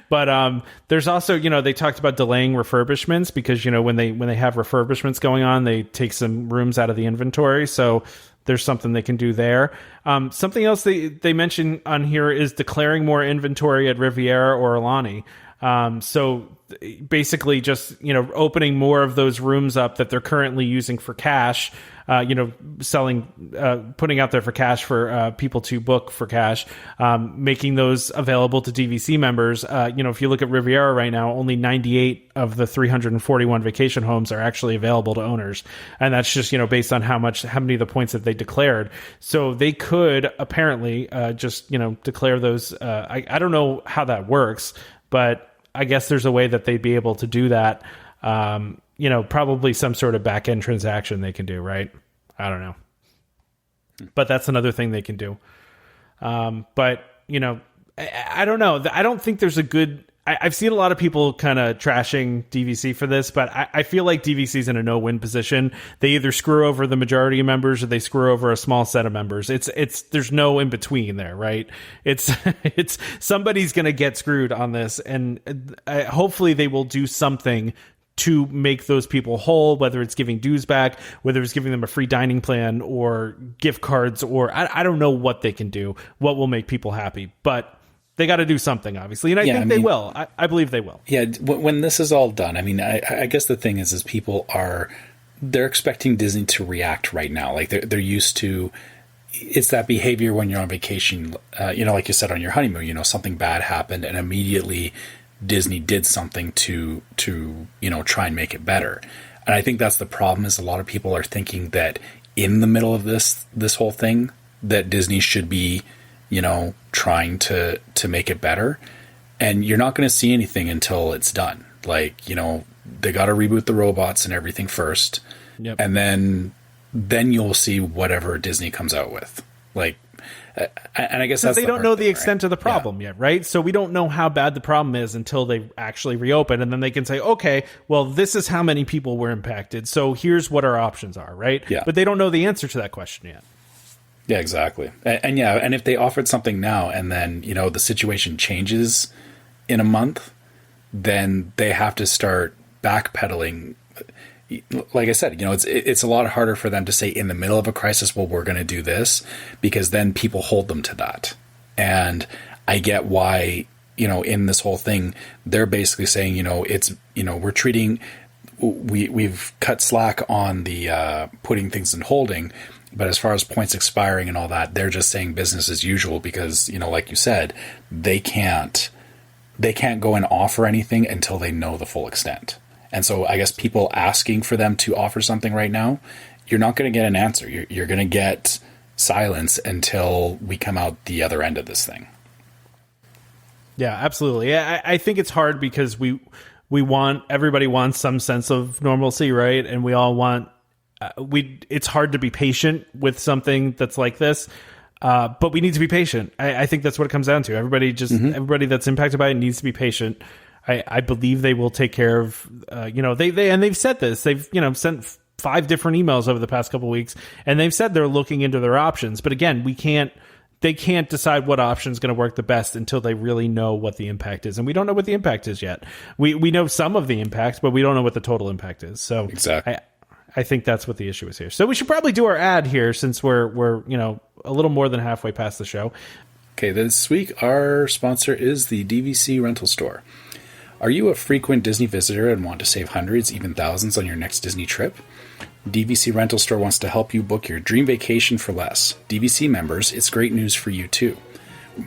But there's also, they talked about delaying refurbishments because when they have refurbishments going on, they take some rooms out of the inventory. So there's something they can do there. Something else they mention on here is declaring more inventory at Riviera or Alani. So basically just, opening more of those rooms up that they're currently using for cash, selling, putting out there for cash for people to book for cash, making those available to DVC members. If you look at Riviera right now, only 98 of the 341 vacation homes are actually available to owners. And that's just, based on how many of the points that they declared. So they could apparently just, declare those. I don't know how that works, but I guess there's a way that they'd be able to do that. Probably some sort of back end transaction they can do, right? I don't know. But that's another thing they can do. I don't know. I don't think there's a good... I've seen a lot of people kind of trashing DVC for this, but I feel like DVC's in a no-win position. They either screw over the majority of members or they screw over a small set of members. There's no in between there, right? It's somebody's going to get screwed on this, and hopefully they will do something to make those people whole, whether it's giving dues back, whether it's giving them a free dining plan or gift cards, or I don't know what they can do, what will make people happy, but they got to do something, obviously, and I think they will. I believe they will. Yeah, when this is all done, I guess the thing is people they're expecting Disney to react right now. Like they're used to, it's that behavior when you're on vacation, like you said, on your honeymoon, something bad happened and immediately Disney did something to try and make it better. And I think that's the problem, is a lot of people are thinking that in the middle of this whole thing, that Disney should be trying to make it better. And you're not going to see anything until it's done. Like, they got to reboot the robots and everything first. Yep. And then you'll see whatever Disney comes out with. Like, and I guess that's they don't know the extent of the problem yet, right? So we don't know how bad the problem is until they actually reopen. And then they can say, okay, well, this is how many people were impacted. So here's what our options are, right? Yeah. But they don't know the answer to that question yet. Yeah, exactly. And if they offered something now and then, the situation changes in a month, then they have to start backpedaling. Like I said, it's a lot harder for them to say in the middle of a crisis, well, we're going to do this, because then people hold them to that. And I get why, in this whole thing, they're basically saying, we've cut slack on the putting things in holding. But as far as points expiring and all that, they're just saying business as usual because, like you said, they can't go and offer anything until they know the full extent. And so I guess people asking for them to offer something right now, you're not going to get an answer. You're going to get silence until we come out the other end of this thing. Yeah, absolutely. I think it's hard because everybody wants some sense of normalcy, right? And we all want... it's hard to be patient with something that's like this, but we need to be patient. I think that's what it comes down to. Everybody that's impacted by it needs to be patient. I believe they will take care of, they've said this. They've, sent 5 different emails over the past couple of weeks, and they've said they're looking into their options. But again, they can't decide what option is going to work the best until they really know what the impact is. And we don't know what the impact is yet. We know some of the impact, but we don't know what the total impact is. So exactly. I think that's what the issue is here. So we should probably do our ad here since we're a little more than halfway past the show. Okay, this week our sponsor is the DVC Rental Store. Are you a frequent Disney visitor and want to save hundreds, even thousands on your next Disney trip? DVC Rental Store wants to help you book your dream vacation for less. DVC members, it's great news for you too.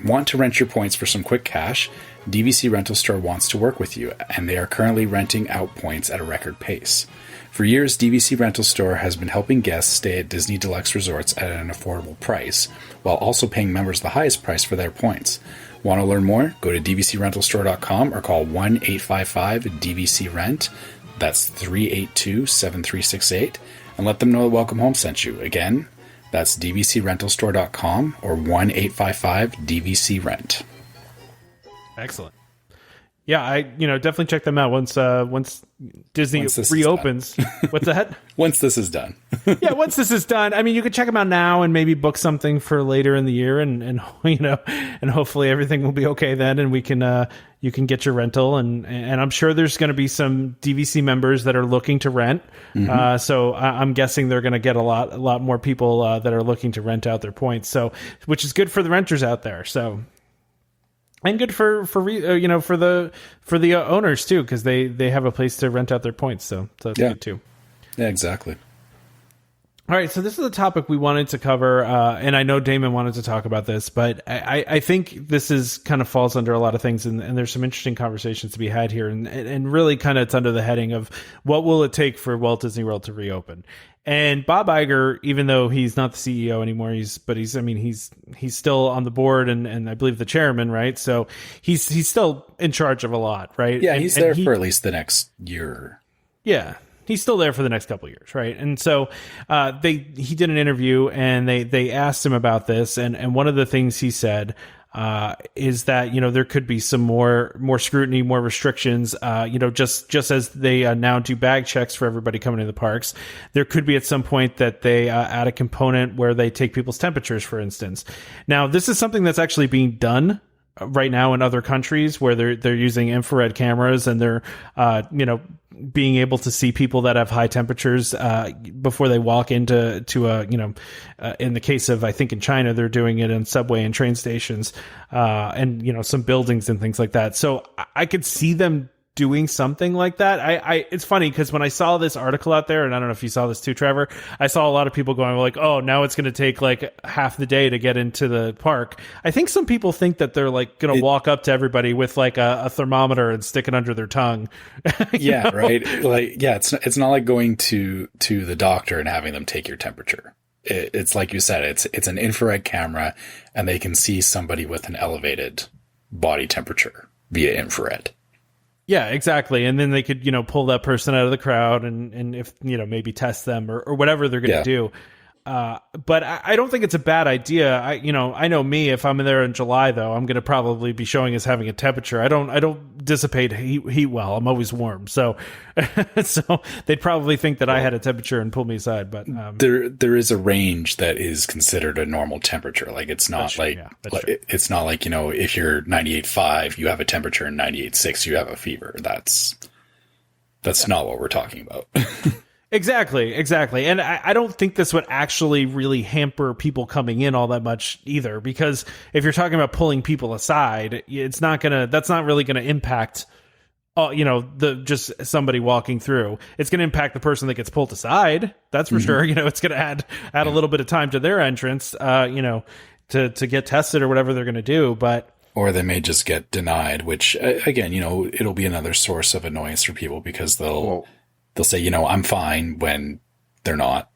Want to rent your points for some quick cash? DVC Rental Store wants to work with you, and they are currently renting out points at a record pace. For years, DVC Rental Store has been helping guests stay at Disney Deluxe resorts at an affordable price, while also paying members the highest price for their points. Want to learn more? Go to dvcrentalstore.com or call 1-855-DVC-RENT. That's 382-7368, and let them know that Welcome Home sent you. Again, that's dvcrentalstore.com or 1-855-DVC-RENT. Excellent. Yeah, I definitely check them out once Disney reopens. What's that? Once this is done. Yeah, once this is done. I mean, you could check them out now and maybe book something for later in the year, and hopefully everything will be okay then, and we can you can get your rental, and I'm sure there's going to be some DVC members that are looking to rent. Mm-hmm. So I'm guessing they're going to get a lot more people that are looking to rent out their points. So, which is good for the renters out there. So. And good for the owners too, because they have a place to rent out their points, so that's good too. Yeah, exactly. All right, so this is a topic we wanted to cover, and I know Damon wanted to talk about this, but I think this is kind of falls under a lot of things, and there's some interesting conversations to be had here, and really kind of it's under the heading of what will it take for Walt Disney World to reopen. And Bob Iger, even though he's not the CEO anymore, he's still on the board and I believe the chairman, right? So he's still in charge of a lot, right? Yeah, he's there for at least the next year. Yeah. He's still there for the next couple of years, right? And so he did an interview and they asked him about this, and one of the things he said is that there could be some more scrutiny, more restrictions. Just as they now do bag checks for everybody coming to the parks, there could be at some point that they add a component where they take people's temperatures, for instance. Now, this is something that's actually being done right now in other countries where they're using infrared cameras and they're being able to see people that have high temperatures before they walk into in the case of, I think in China, they're doing it in subway and train stations and some buildings and things like that. So I could see them doing something like that. It's funny because when I saw this article out there, and I don't know if you saw this too, Trevor, I saw a lot of people going like, oh, now it's going to take like half the day to get into the park. I think some people think that they're like going to walk up to everybody with like a thermometer and stick it under their tongue. Yeah, right. Like, yeah, it's not like going to the doctor and having them take your temperature. It's like you said, it's an infrared camera and they can see somebody with an elevated body temperature via infrared. Yeah, exactly. And then they could, pull that person out of the crowd and if, maybe test them or whatever they're going to do. But I don't think it's a bad idea. I know me, if I'm there in July though, I'm going to probably be showing as having a temperature. I don't dissipate heat well. I'm always warm. So, so they'd probably think that I had a temperature and pull me aside. But there is a range that is considered a normal temperature. Like it's not it's not like, if you're 98.5, you have a temperature, and 98.6, you have a fever. That's not what we're talking about. Exactly. And I don't think this would actually really hamper people coming in all that much either, because if you're talking about pulling people aside, that's not really going to impact, just somebody walking through. It's going to impact the person that gets pulled aside. That's for sure. It's going to add a little bit of time to their entrance, to get tested or whatever they're going to do. Or they may just get denied, which again, it'll be another source of annoyance for people because they'll say, I'm fine when they're not.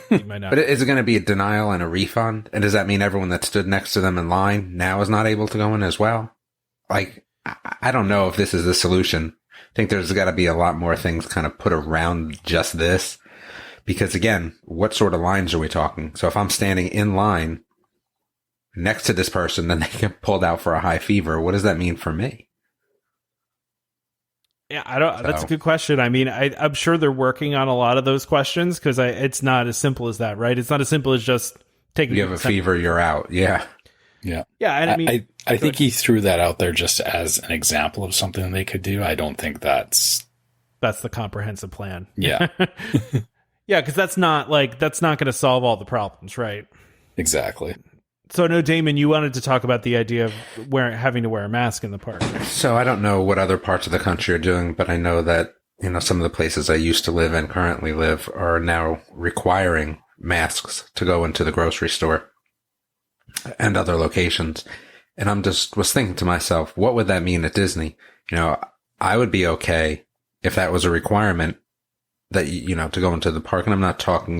But is it going to be a denial and a refund? And does that mean everyone that stood next to them in line now is not able to go in as well? Like, I don't know if this is the solution. I think there's got to be a lot more things kind of put around just this. Because again, what sort of lines are we talking? So if I'm standing in line next to this person, then they get pulled out for a high fever, what does that mean for me? Yeah, that's a good question. I mean, I'm sure they're working on a lot of those questions because it's not as simple as that, right? It's not as simple as just taking. You have a fever, you're out. Yeah. Yeah. And I mean, I think he threw that out there just as an example of something they could do. I don't think that's the comprehensive plan. Yeah. Yeah, because that's not going to solve all the problems, right? Exactly. So I know, Damon, you wanted to talk about the idea of having to wear a mask in the park. So I don't know what other parts of the country are doing, but I know that, some of the places I used to live and currently live are now requiring masks to go into the grocery store and other locations. And was thinking to myself, what would that mean at Disney? I would be okay if that was a requirement that, to go into the park. And I'm not talking,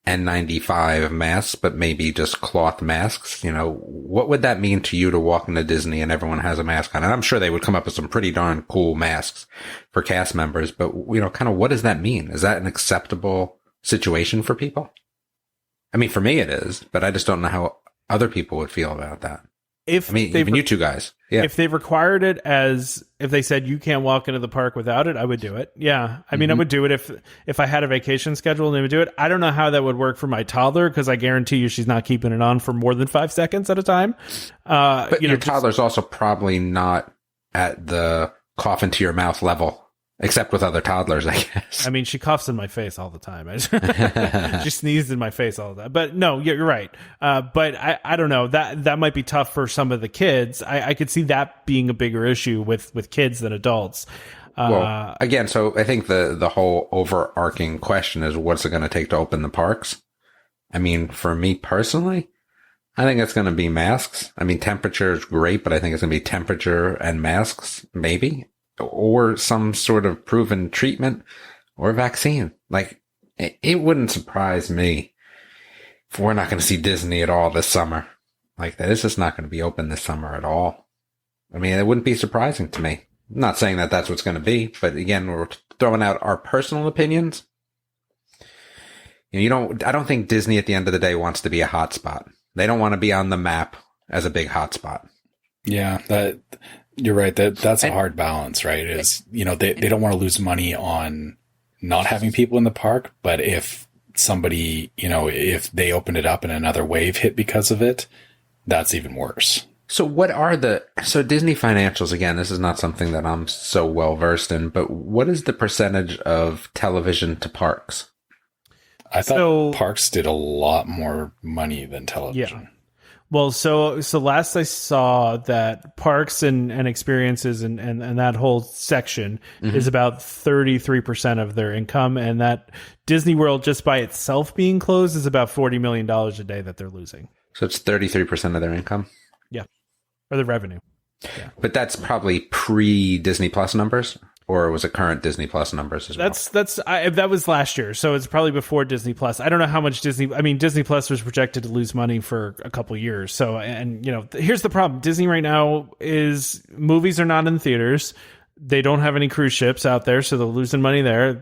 N95 masks, but maybe just cloth masks. What would that mean to you to walk into Disney and everyone has a mask on? And I'm sure they would come up with some pretty darn cool masks for cast members, but kind of what does that mean? Is that an acceptable situation for people? I mean, for me it is, but I just don't know how other people would feel about that. Even you two guys. Yeah. If they required it if they said you can't walk into the park without it, I would do it. Yeah. I mean, I would do it if I had a vacation schedule and they would do it. I don't know how that would work for my toddler because I guarantee you she's not keeping it on for more than 5 seconds at a time. But your toddler's also probably not at the cough into your mouth level. Except with other toddlers, I guess. I mean, she coughs in my face all the time. She sneezed in my face all the time. But no, you're right. But I don't know. That might be tough for some of the kids. I could see that being a bigger issue with kids than adults. Well, again, so I think the whole overarching question is what's it going to take to open the parks? I mean, for me personally, I think it's going to be masks. I mean, temperature is great, but I think it's going to be temperature and masks, maybe. Or some sort of proven treatment or vaccine. Like, it wouldn't surprise me if we're not going to see Disney at all this summer. Like, that is just not going to be open this summer at all. I mean, it wouldn't be surprising to me. I'm not saying that that's what's going to be, but again, we're throwing out our personal opinions. I don't think Disney at the end of the day wants to be a hotspot. They don't want to be on the map as a big hotspot. Yeah, you're right. That's a hard balance, right? They don't want to lose money on not having people in the park, but if somebody, if they open it up and another wave hit because of it, that's even worse. So so Disney financials, again, this is not something that I'm so well versed in, but what is the percentage of television to parks? I thought parks did a lot more money than television. Yeah. Well, so last I saw that parks and experiences and that whole section is about 33% of their income, and that Disney World just by itself being closed is about $40 million a day that they're losing. So it's 33% of their income? Yeah. Or the revenue. Yeah. But that's probably pre-Disney Plus numbers? Or was it current Disney Plus numbers as well? That was last year, so it's probably before Disney Plus. I don't know how much Disney Plus was projected to lose money for a couple years. So, and here's the problem: Disney right now is movies are not in theaters. They don't have any cruise ships out there, so they're losing money there.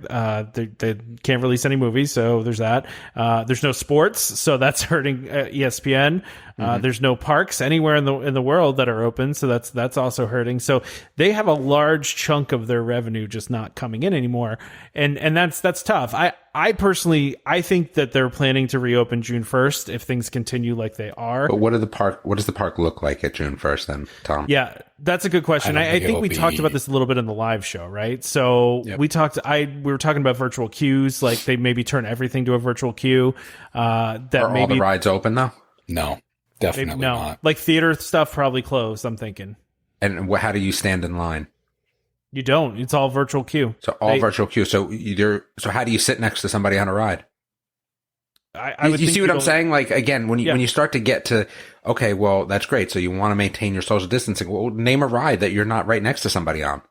They can't release any movies, so there's that. There's no sports, so that's hurting ESPN. There's no parks anywhere in the world that are open, so that's also hurting. So they have a large chunk of their revenue just not coming in anymore, and that's tough. I personally think that they're planning to reopen June 1st if things continue like they are. But what does the park look like at June 1st then, Tom? Yeah, that's a good question. I think we talked about this a little bit in the live show, right? So we were talking about virtual queues, like they maybe turn everything to a virtual queue. Are all the rides open though? No, definitely not. Like theater stuff probably closed, I'm thinking. And how do you stand in line? You don't. It's all virtual queue. So virtual queue. So how do you sit next to somebody on a ride? I would you see what I'm saying? Like, again, when you start to get to, okay, well, that's great. So you want to maintain your social distancing. Well, name a ride that you're not right next to somebody on.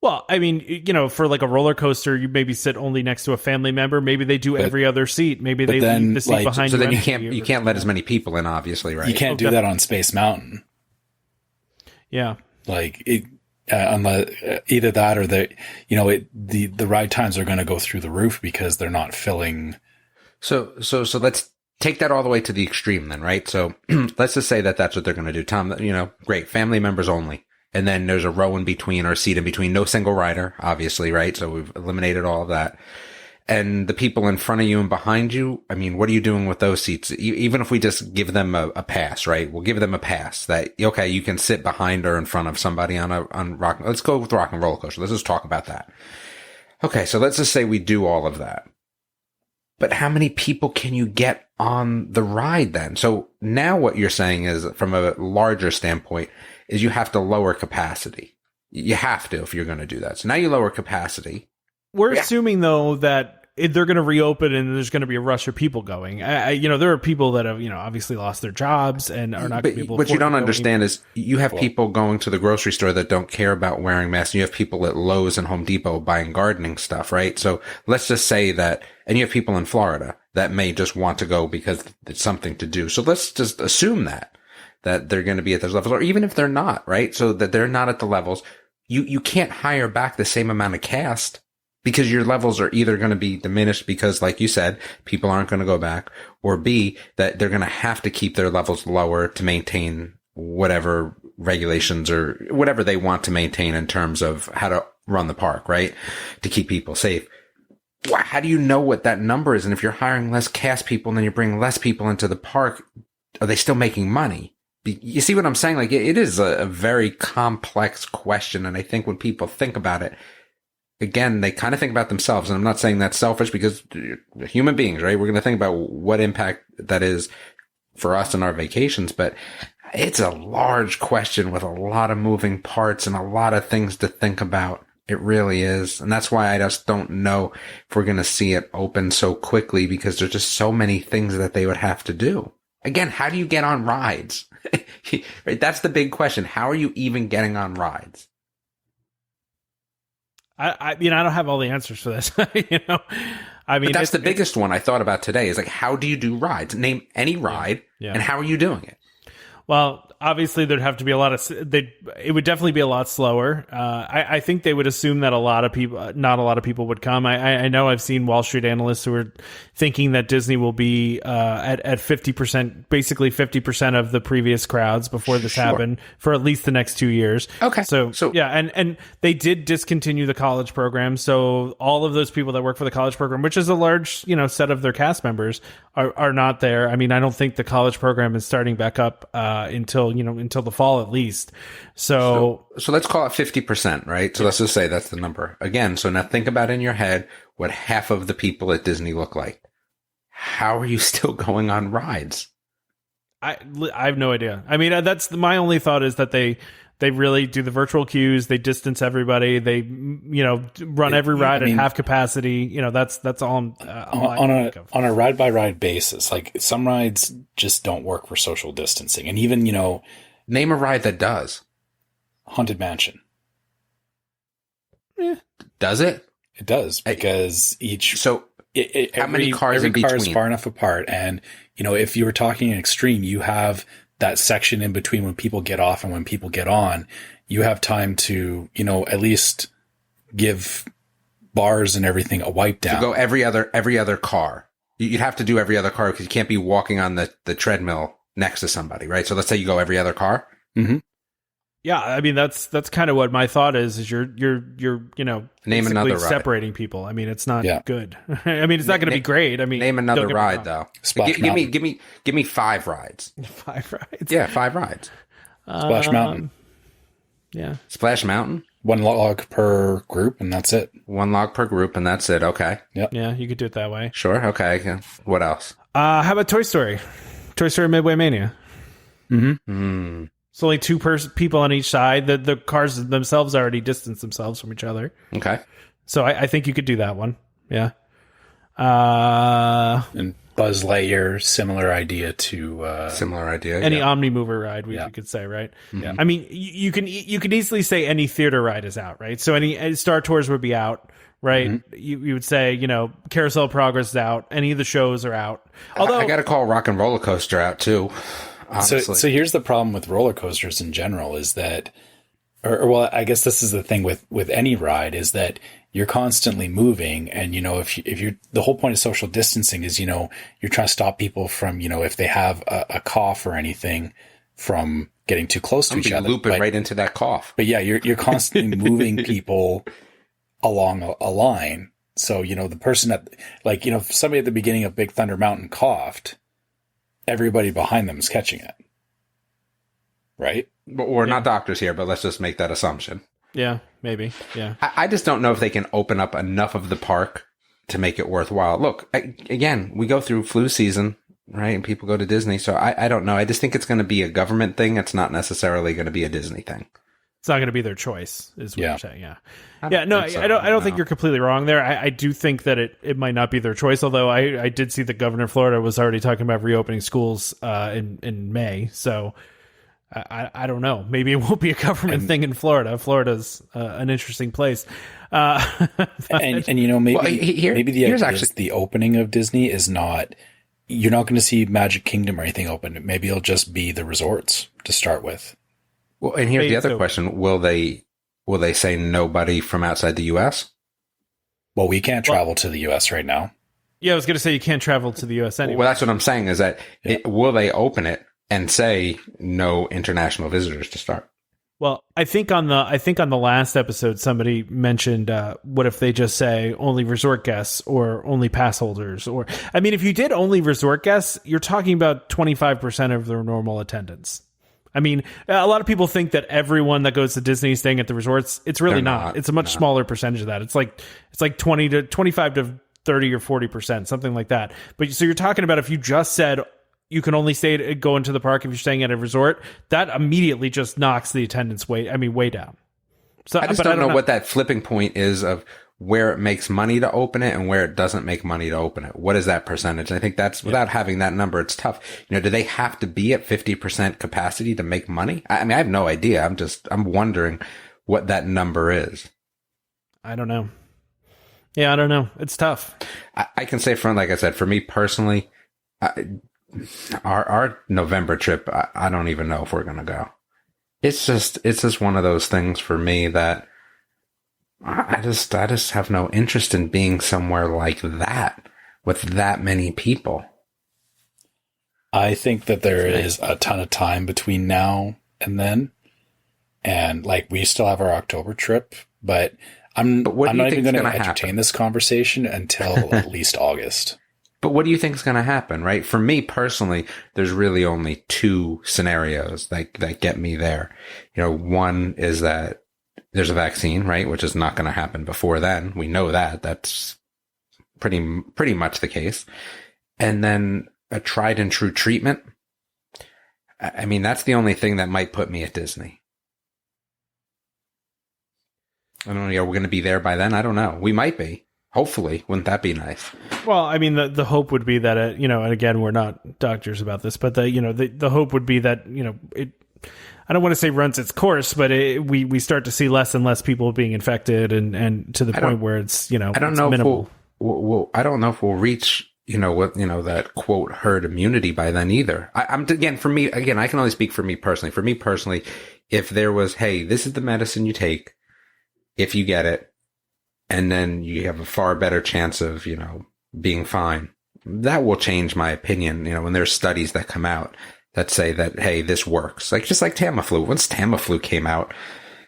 Well, I mean, for like a roller coaster, you maybe sit only next to a family member. Maybe they do every other seat. Maybe they leave the seat behind you. So then you can't let as many people in, obviously, right? You can't do that on Space Mountain. Yeah. Like unless either that or the ride times are going to go through the roof because they're not filling. So let's take that all the way to the extreme then, right? So let's just say that that's what they're going to do. Tom, great, family members only. And then there's a row in between or a seat in between, no single rider, obviously, right? So we've eliminated all of that. And the people in front of you and behind you, I mean, what are you doing with those seats? Even if we just give them a pass, right? We'll give them a pass that, okay, you can sit behind or in front of somebody on rock. Let's go with rock and roller coaster. Let's just talk about that. Okay. So let's just say we do all of that. But how many people can you get on the ride then? So now what you're saying is, from a larger standpoint, is you have to lower capacity. You have to if you're going to do that. So now you lower capacity. We're assuming, though, that they're going to reopen and there's going to be a rush of people going. There are people that have, obviously lost their jobs and are not going to be able to. What you don't understand is you have people going to the grocery store that don't care about wearing masks. You have people at Lowe's and Home Depot buying gardening stuff, right? So let's just say that, and you have people in Florida that may just want to go because it's something to do. So let's just assume that they're going to be at those levels, or even if they're not, right? So that they're not at the levels. You can't hire back the same amount of cast, because your levels are either going to be diminished because, like you said, people aren't going to go back, or B, that they're going to have to keep their levels lower to maintain whatever regulations or whatever they want to maintain in terms of how to run the park, right? To keep people safe. How do you know what that number is? And if you're hiring less cast people and then you're bringing less people into the park, are they still making money? You see what I'm saying? Like, it is a very complex question. And I think when people think about it, again, they kind of think about themselves. And I'm not saying that's selfish, because human beings, right? We're going to think about what impact that is for us and our vacations. But it's a large question with a lot of moving parts and a lot of things to think about. It really is. And that's why I just don't know if we're going to see it open so quickly, because there's just so many things that they would have to do. Again, how do you get on rides? Right? That's the big question. How are you even getting on rides? I don't have all the answers for this. But that's the biggest one I thought about today, is like, how do you do rides? Name any ride, and how are you doing it? Well, obviously there'd have to be it would definitely be a lot slower. I think they would assume that not a lot of people would come. I know I've seen Wall Street analysts who are thinking that Disney will be at 50%, basically 50% of the previous crowds before this happened, for at least the next 2 years. Okay. So yeah, and they did discontinue the college program. So all of those people that work for the college program, which is a large, set of their cast members, are not there. I mean, I don't think the college program is starting back up until the fall at least. So let's call it 50%, right? So let's just say that's the number. Again, so now think about in your head what half of the people at Disney look like. How are you still going on rides? I have no idea. I mean, that's my only thought, is that they really do the virtual queues. They distance everybody. They, run every ride at half capacity. That's all. On a ride by ride basis, like, some rides just don't work for social distancing. And even, name a ride that does. Haunted Mansion. Does it? It does, because how many cars in between? Every car is far enough apart. And, if you were talking an extreme, you have that section in between when people get off and when people get on. You have time to, at least give bars and everything a wipe down. To go every other car. You'd have to do every other car, because you can't be walking on the treadmill next to somebody, right? So let's say you go every other car. Mm-hmm. Yeah, I mean, that's kind of what my thought is you're name another ride. Separating people. I mean, it's not good. I mean, it's not going to be great. I mean, name another ride though. Give me 5 rides. 5 rides. Yeah, 5 rides. Splash Mountain. Yeah. Splash Mountain. 1 log per group, and that's it. 1 log per group, and that's it. Okay. Yep. Yeah, you could do it that way. Sure. Okay. What else? How about Toy Story? Toy Story Midway Mania. Mm-hmm. It's only 2 people on each side. The cars themselves already distance themselves from each other. Okay. So I think you could do that one. Yeah. And Buzz Lightyear, similar idea. Any Omnimover ride, we could say, right? Yeah. I mean, you can easily say any theater ride is out, right? So any Star Tours would be out, right? Mm-hmm. You would say, Carousel of Progress is out. Any of the shows are out. Although I got to call Rock and Roller Coaster out too. So here's the problem with roller coasters in general, is that, or I guess this is the thing with any ride, is that you're constantly moving. And, if you're, the whole point of social distancing is, you're trying to stop people from, if they have a cough or anything, from getting too close to each other. Looping right into that cough. But yeah, you're constantly moving people along a line. So, the person that, if somebody at the beginning of Big Thunder Mountain coughed, everybody behind them is catching it. Right? We're not doctors here, but let's just make that assumption. Yeah, maybe. Yeah. I just don't know if they can open up enough of the park to make it worthwhile. Look, again, we go through flu season, right? And people go to Disney. So I don't know. I just think it's going to be a government thing. It's not necessarily going to be a Disney thing. It's not going to be their choice, is what you're saying. Yeah. I don't think you're completely wrong there. I do think that it might not be their choice, although I did see that Governor Florida was already talking about reopening schools in May. So I don't know. Maybe it won't be a government thing in Florida. Florida's an interesting place. And you know, maybe the idea is the opening of Disney is not, you're not going to see Magic Kingdom or anything open. Maybe it'll just be the resorts to start with. Well, and here's the other question. Will they say nobody from outside the U.S.? Well, we can't travel to the U.S. right now. Yeah, I was going to say you can't travel to the U.S. anyway. Well, that's what I'm saying is that will they open it and say no international visitors to start? Well, I think on the last episode, somebody mentioned, what if they just say only resort guests or only pass holders? Or, I mean, if you did only resort guests, you're talking about 25% of their normal attendance. I mean, a lot of people think that everyone that goes to Disney is staying at the resorts. It's really not. It's a much smaller percentage of that. It's like 20 to 25 to 30 or 40%, something like that. But so you're talking about if you just said you can only go into the park if you're staying at a resort, that immediately just knocks the attendance way down. So I just don't know what that flipping point is of where it makes money to open it and where it doesn't make money to open it. What is that percentage? I think that's without having that number, it's tough. You know, do they have to be at 50% capacity to make money? I mean, I have no idea. I'm wondering what that number is. I don't know. Yeah, I don't know. It's tough. I can say like I said, for me personally, our November trip, I don't even know if we're going to go. It's just one of those things for me that I just have no interest in being somewhere like that with that many people. I think that there is a ton of time between now and then. And like, we still have our October trip, but I'm not even going to entertain this conversation until at least August. But what do you think is going to happen, right? For me personally, there's really only two scenarios that get me there. You know, one is that there's a vaccine, right? Which is not going to happen before then. We know that. That's pretty much the case. And then a tried and true treatment. I mean, that's the only thing that might put me at Disney. I don't know. Are we going to be there by then? I don't know. We might be. Hopefully. Wouldn't that be nice? Well, I mean, the hope would be that, and again, we're not doctors about this, but the hope would be that, I don't want to say runs its course, but we start to see less and less people being infected and to the point where it's, I don't know minimal. I don't know if we'll reach, that quote herd immunity by then either. I can only speak for me personally. For me personally, if there was, hey, this is the medicine you take if you get it, and then you have a far better chance of, being fine, that will change my opinion. When there's studies that come out that say that, hey, this works. Like, just like Tamiflu. Once Tamiflu came out,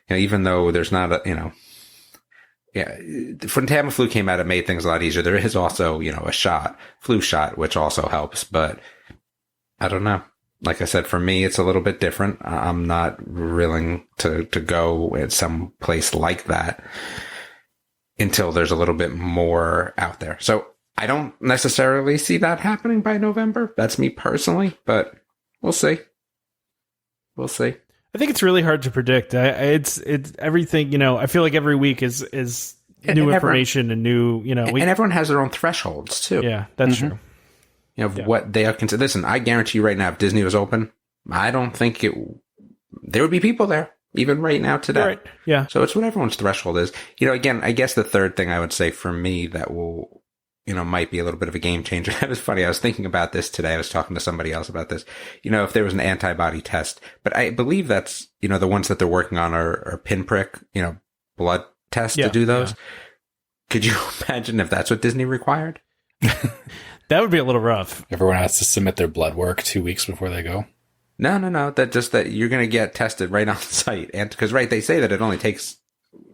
even though there's not when Tamiflu came out, it made things a lot easier. There is also, a flu shot, which also helps, but I don't know. Like I said, for me, it's a little bit different. I'm not willing to go at some place like that until there's a little bit more out there. So I don't necessarily see that happening by November. That's me personally, but we'll see. We'll see. I think it's really hard to predict. It's everything, I feel like every week is new information and new, and everyone has their own thresholds too. Yeah, that's true. What they are considered. Listen, I guarantee you right now, if Disney was open, I don't think there would be people there even right now today. Right. Yeah. So it's what everyone's threshold is. Again, I guess the third thing I would say for me that will, might be a little bit of a game changer. It was funny. I was thinking about this today. I was talking to somebody else about this. If there was an antibody test, but I believe that's, the ones that they're working on are pinprick, blood tests to do those. Yeah. Could you imagine if that's what Disney required? That would be a little rough. Everyone has to submit their blood work 2 weeks before they go. No. That you're going to get tested right on site. And because, they say that it only takes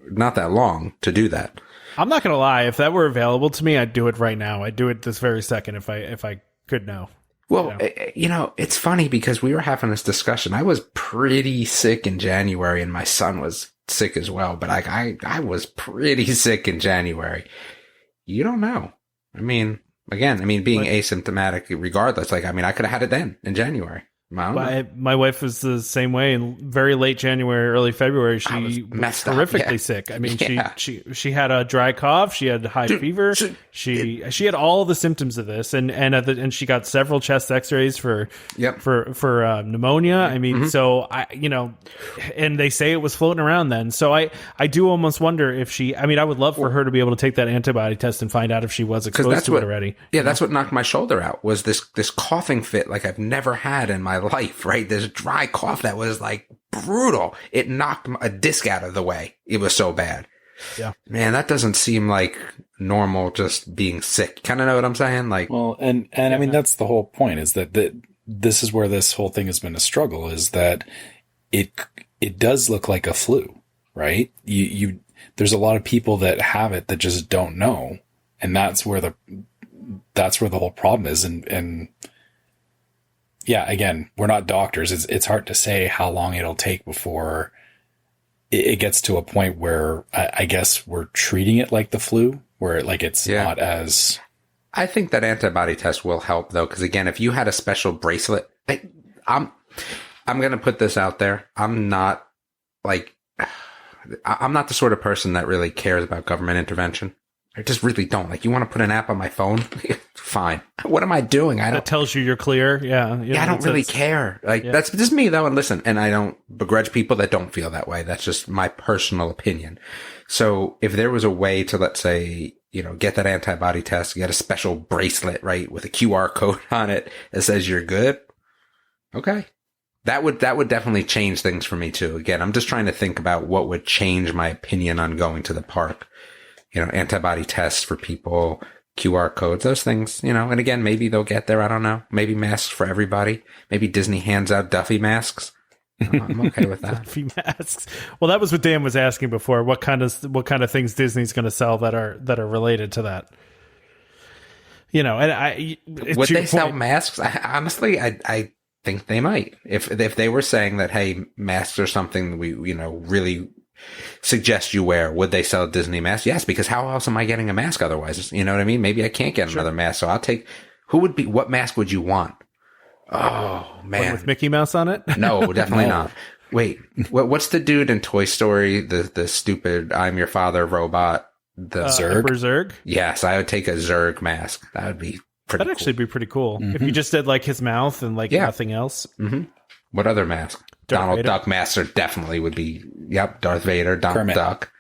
not that long to do that. I'm not going to lie. If that were available to me, I'd do it right now. I'd do it this very second if I could know. Well, it's funny because we were having this discussion. I was pretty sick in January and my son was sick as well. But I was pretty sick in January. you don't know. I mean, again, being asymptomatic regardless, like, I could have had it then in January. My wife was the same way. In very late January, early February, she was horrifically sick. I mean, she had a dry cough, she had high fever, she had all the symptoms of this, and she got several chest X-rays for pneumonia. I mean, so and they say it was floating around then. So I do almost wonder if she. I mean, I would love for her to be able to take that antibody test and find out if she was exposed to it already. Yeah, that's what knocked my shoulder out, was this coughing fit like I've never had in my life, right? This dry cough that was like brutal. It knocked a disc out of the way. It was so bad. Yeah. Man, that doesn't seem like normal, just being sick. Kind of know what I'm saying? Like, well, and I mean, that's the whole point, is that this is where this whole thing has been a struggle, is that it does look like a flu, right? There's a lot of people that have it that just don't know. And that's where the whole problem is. And yeah, again, we're not doctors. It's hard to say how long it'll take before it gets to a point where I guess we're treating it like the flu, where like it's not as. I think that antibody test will help though, because again, if you had a special bracelet, I'm going to put this out there. I'm not the sort of person that really cares about government intervention. I just really don't. Like, you want to put an app on my phone? Fine. What am I doing? That tells you you're clear. Yeah. I don't really care. Like, that's just me though. And listen, and I don't begrudge people that don't feel that way. That's just my personal opinion. So if there was a way to, let's say, get that antibody test, get a special bracelet, right, with a QR code on it that says you're good. Okay. That would definitely change things for me too. Again, I'm just trying to think about what would change my opinion on going to the park. Antibody tests for people, QR codes, those things, and again, maybe they'll get there. I don't know. Maybe masks for everybody. Maybe Disney hands out Duffy masks. I'm okay with that. Duffy masks. Well, that was what Dan was asking before. What kind of things Disney's going to sell that are related to that? And would they sell masks? I think they might. If they were saying that, hey, masks are something we, really suggest you wear, would they sell Disney masks? Yes, because how else am I getting a mask otherwise? You know what I mean? Maybe I can't get another mask, so I'll take. What mask would you want? Oh man, one with Mickey Mouse on it? No, definitely not. Wait, what's the dude in Toy Story? The stupid "I'm your father" robot. The Zurg. Zurg. Yes, I would take a Zurg mask. That would be pretty. That'd actually be pretty cool if you just did like his mouth and like nothing else. Mm-hmm. What other mask? Donald Duck master definitely would be. Yep, Darth Vader, Donald Duck.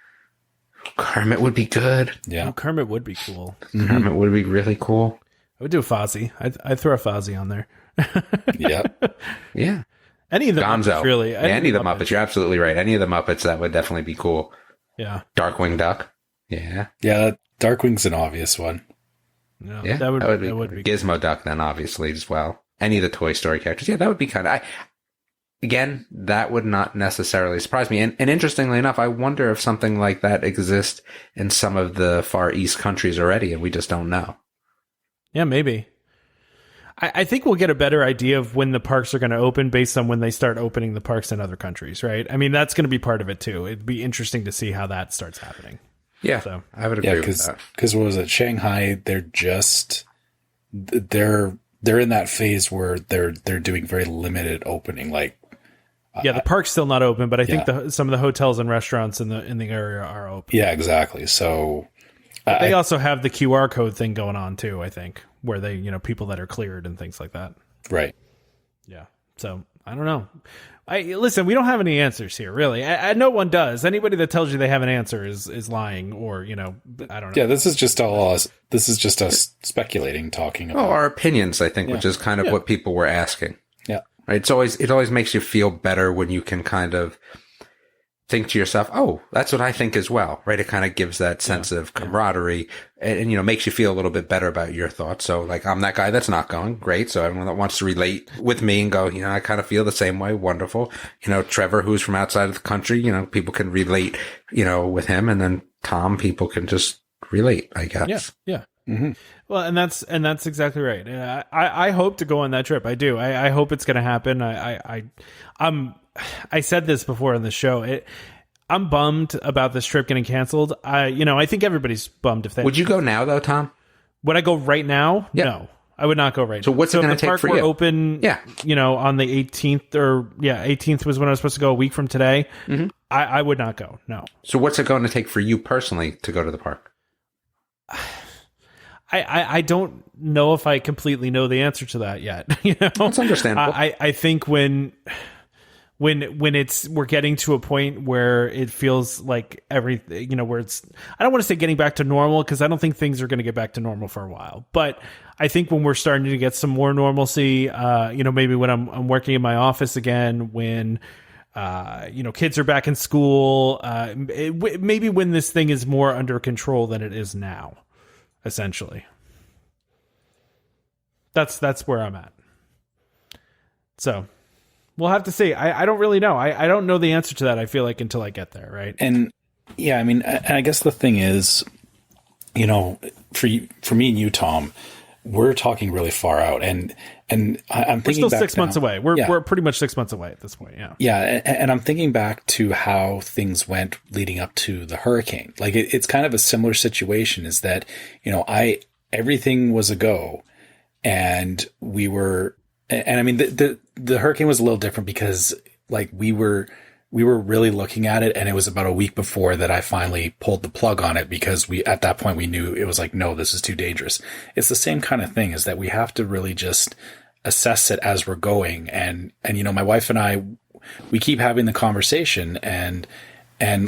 Kermit would be good. Yeah, Kermit would be cool. Kermit would be really cool. I would do Fozzie. I'd throw a Fozzie on there. Yep. Yeah. Any of the Gonzo. Muppets, really. Any of the Muppets. You're absolutely right. Any of the Muppets, that would definitely be cool. Yeah. Darkwing Duck. Yeah. Yeah, Darkwing's an obvious one. No, yeah, that would be Gizmo Duck then, obviously, as well. Any of the Toy Story characters. Yeah, that would be kind of... Again, that would not necessarily surprise me. And interestingly enough, I wonder if something like that exists in some of the Far East countries already, and we just don't know. Yeah, maybe. I think we'll get a better idea of when the parks are going to open based on when they start opening the parks in other countries, right? I mean, that's going to be part of it, too. It'd be interesting to see how that starts happening. Yeah, so, I would agree with that. Because what was it? Shanghai, they're in that phase where they're doing very limited opening, like. Yeah, the park's still not open, but I think some of the hotels and restaurants in the area are open. Yeah, exactly. So they also have the QR code thing going on too, I think, where they, people that are cleared and things like that. Right. Yeah. So I don't know. Listen, we don't have any answers here, really. No one does. Anybody that tells you they have an answer is lying, or I don't know. Yeah, this is just us speculating, talking about our opinions, I think, which is kind of what people were asking. Yeah. Right? It always makes you feel better when you can kind of think to yourself, oh, that's what I think as well, right? It kind of gives that sense of camaraderie and makes you feel a little bit better about your thoughts. So like, I'm that guy that's not going. Great. So everyone that wants to relate with me and go, I kind of feel the same way. Wonderful. Trevor, who's from outside of the country, people can relate, with him. And then Tom, people can just relate, I guess. Yeah. Mm-hmm. Well, and that's exactly right. I hope to go on that trip. I do. I hope it's going to happen. I said this before on the show. I'm bummed about this trip getting canceled. I think everybody's bummed if they. Would you go now though, Tom? Would I go right now? Yeah. No, I would not go right now. So what's it going to take for you? Open, Yeah. On the 18th 18th was when I was supposed to go, a week from today. Mm-hmm. I would not go. No. So what's it going to take for you personally to go to the park? I don't know if I completely know the answer to that yet. That's understandable. I think when we're getting to a point where it feels like everything, where it's, I don't want to say getting back to normal, because I don't think things are going to get back to normal for a while. But I think when we're starting to get some more normalcy, maybe when I'm working in my office again, when kids are back in school, maybe when this thing is more under control than it is now. Essentially, that's where I'm at. So we'll have to see. I don't really know. I don't know the answer to that, I feel like, until I get there, right? And yeah, I mean, and I guess the thing is, for me and you, Tom, we're talking really far out, and I'm thinking we're still back 6 months away. We're pretty much 6 months away at this point. Yeah. Yeah. And I'm thinking back to how things went leading up to the hurricane. Like it's kind of a similar situation, is that, everything was a go, and we were, and I mean, the hurricane was a little different because like we were really looking at it, and it was about a week before that I finally pulled the plug on it, because at that point we knew it was like, no, this is too dangerous. It's the same kind of thing, is that we have to really just assess it as we're going. And my wife and I, we keep having the conversation, and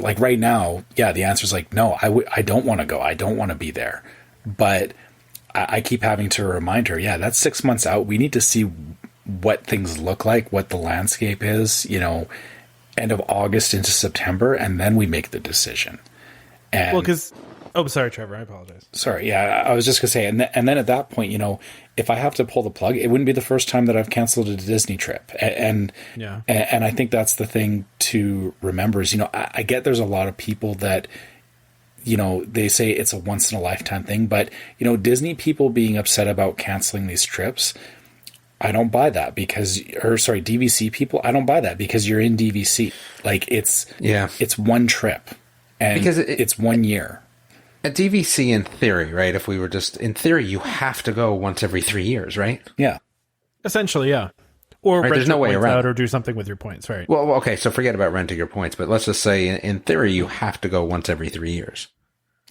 like right now, yeah, the answer is like, no, I don't want to go. I don't want to be there. But I keep having to remind her, yeah, that's 6 months out. We need to see what things look like, what the landscape is, end of August into September, and then we make the decision. And because, sorry, Trevor, I apologize. Sorry, yeah, I was just gonna say, and then at that point, if I have to pull the plug, it wouldn't be the first time that I've canceled a Disney trip, and I think that's the thing to remember is, I get there's a lot of people that, they say it's a once in a lifetime thing, but Disney people being upset about canceling these trips, I don't buy that DVC people, I don't buy that, because you're in DVC. Like it's one trip, and because it's 1 year. At DVC, in theory, right? If we were just in theory, you have to go once every 3 years, right? Yeah, essentially, yeah. Or right, there's no way around, or do something with your points, right? Well, okay, so forget about renting your points, but let's just say, in theory, you have to go once every 3 years,